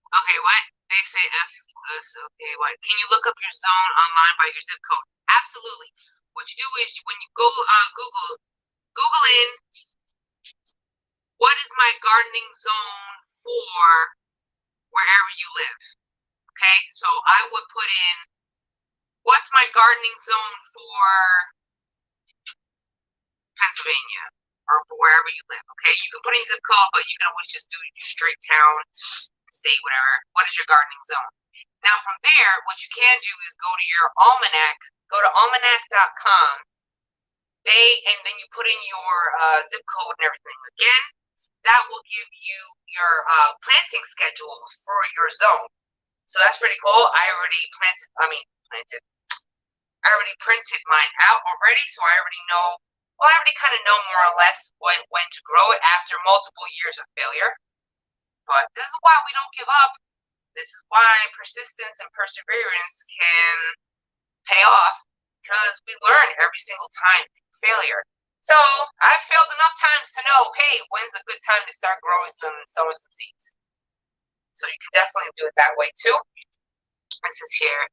Okay, what? They say F us. Okay, what? Can you look up your zone online by your zip code? Absolutely. What you do is when you go Google in what is my gardening zone for wherever you live. Okay, so I would put in what's my gardening zone for Pennsylvania or for wherever you live? Okay, you can put in zip code, but you can always just do your straight town, state, whatever. What is your gardening zone? Now from there, what you can do is go to your almanac. Go to almanac.com. And then you put in your zip code and everything. Again, that will give you your planting schedules for your zone. So that's pretty cool. I already printed mine out already, so I already know, well, I already kind of know more or less when to grow it after multiple years of failure. But this is why we don't give up. This is why persistence and perseverance can pay off, because we learn every single time through failure. So I've failed enough times to know, hey, when's a good time to start sowing some seeds. So you can definitely do it that way too. This is here.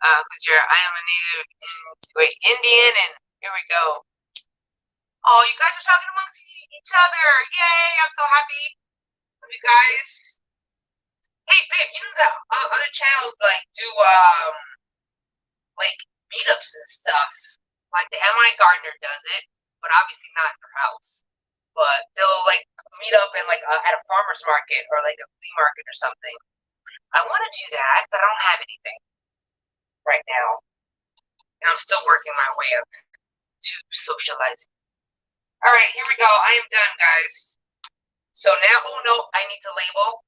I am a native Indian, and here we go. Oh, you guys are talking amongst each other. Yay, I'm so happy for you guys. Hey, babe, you know that other channels like do like meetups and stuff. Like the MI Gardener does it, but obviously not in her house. But they'll like meet up in like at a farmer's market or like a flea market or something. I want to do that, but I don't have anything right now, and I'm still working my way up to socializing. All right, here we go. I am done, guys. So now, oh no, I need to label.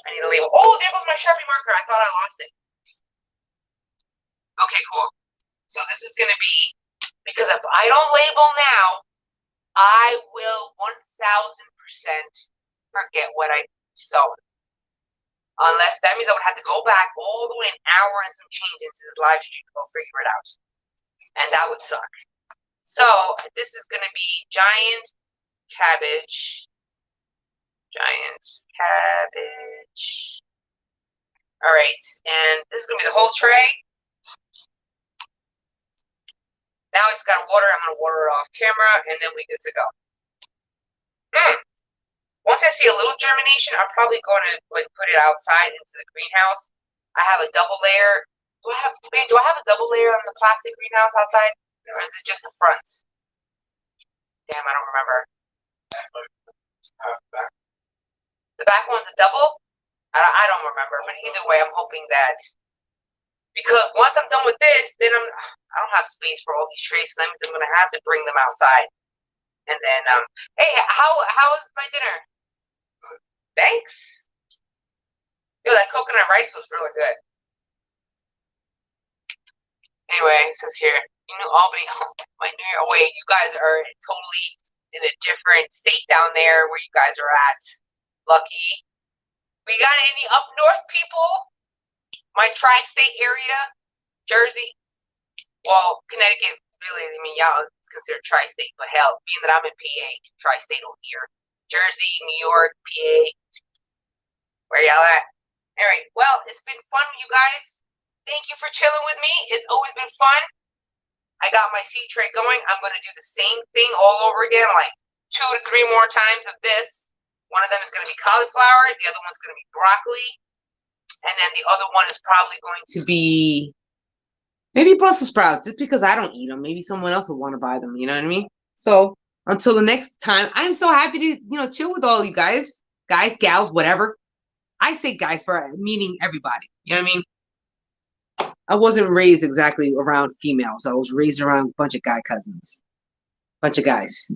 Oh, there goes my Sharpie marker. I thought I lost it. Okay, cool. So this is going to be, because if I don't label now, I will 1000% forget what I sowed. Unless that means I would have to go back all the way an hour and some change into this live stream to go figure it out. And that would suck. So this is going to be giant cabbage. All right, and this is going to be the whole tray. Now it's got water. I'm going to water it off camera, and then we're good to go. Once I see a little germination, I'm probably going to like put it outside into the greenhouse. I have a double layer. Do I have a double layer on the plastic greenhouse outside, or is it just the front? Damn, I don't remember. The back one's a double? I don't remember, but either way, I'm hoping that, because once I'm done with this, then I don't have space for all these trays, so that means I'm going to have to bring them outside. And then, hey, how was my dinner? Thanks. Yo, that coconut rice was really good. Anyway, it says here, New Albany, my New Year. Oh, wait, you guys are totally in a different state down there where you guys are at. Lucky. We got any up north people? My tri-state area, Jersey. Well, Connecticut, really, I mean, y'all consider tri-state, but hell, being that I'm in PA, tri-state over here. Jersey, New York, PA. Where y'all at? All right, well, it's been fun, you guys. Thank you for chilling with me. It's always been fun. I got my seed tray going. I'm going to do the same thing all over again, like 2 to 3 more times of this. One of them is going to be cauliflower. The other one's going to be broccoli. And then the other one is probably going to be maybe Brussels sprouts, just because I don't eat them. Maybe someone else will want to buy them. You know what I mean? So until the next time, I'm so happy to, chill with all you guys, gals, whatever. I say guys for meaning everybody. You know what I mean? I wasn't raised exactly around females. I was raised around a bunch of guy cousins, bunch of guys.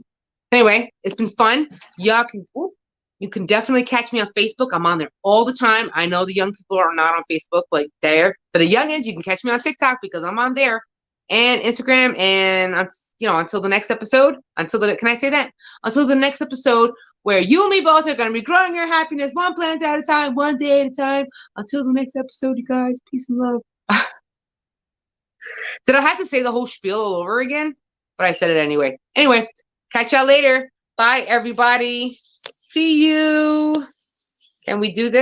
Anyway, it's been fun. Y'all can, you can definitely catch me on Facebook. I'm on there all the time. I know the young people are not on Facebook, but there. For the youngins, you can catch me on TikTok because I'm on there, and Instagram. And until the next episode. Can I say that? Until the next episode, where you and me both are going to be growing your happiness one plant at a time, one day at a time. Until the next episode, you guys. Peace and love. Did I have to say the whole spiel all over again? But I said it anyway. Anyway, catch y'all later. Bye, everybody. See you. Can we do this?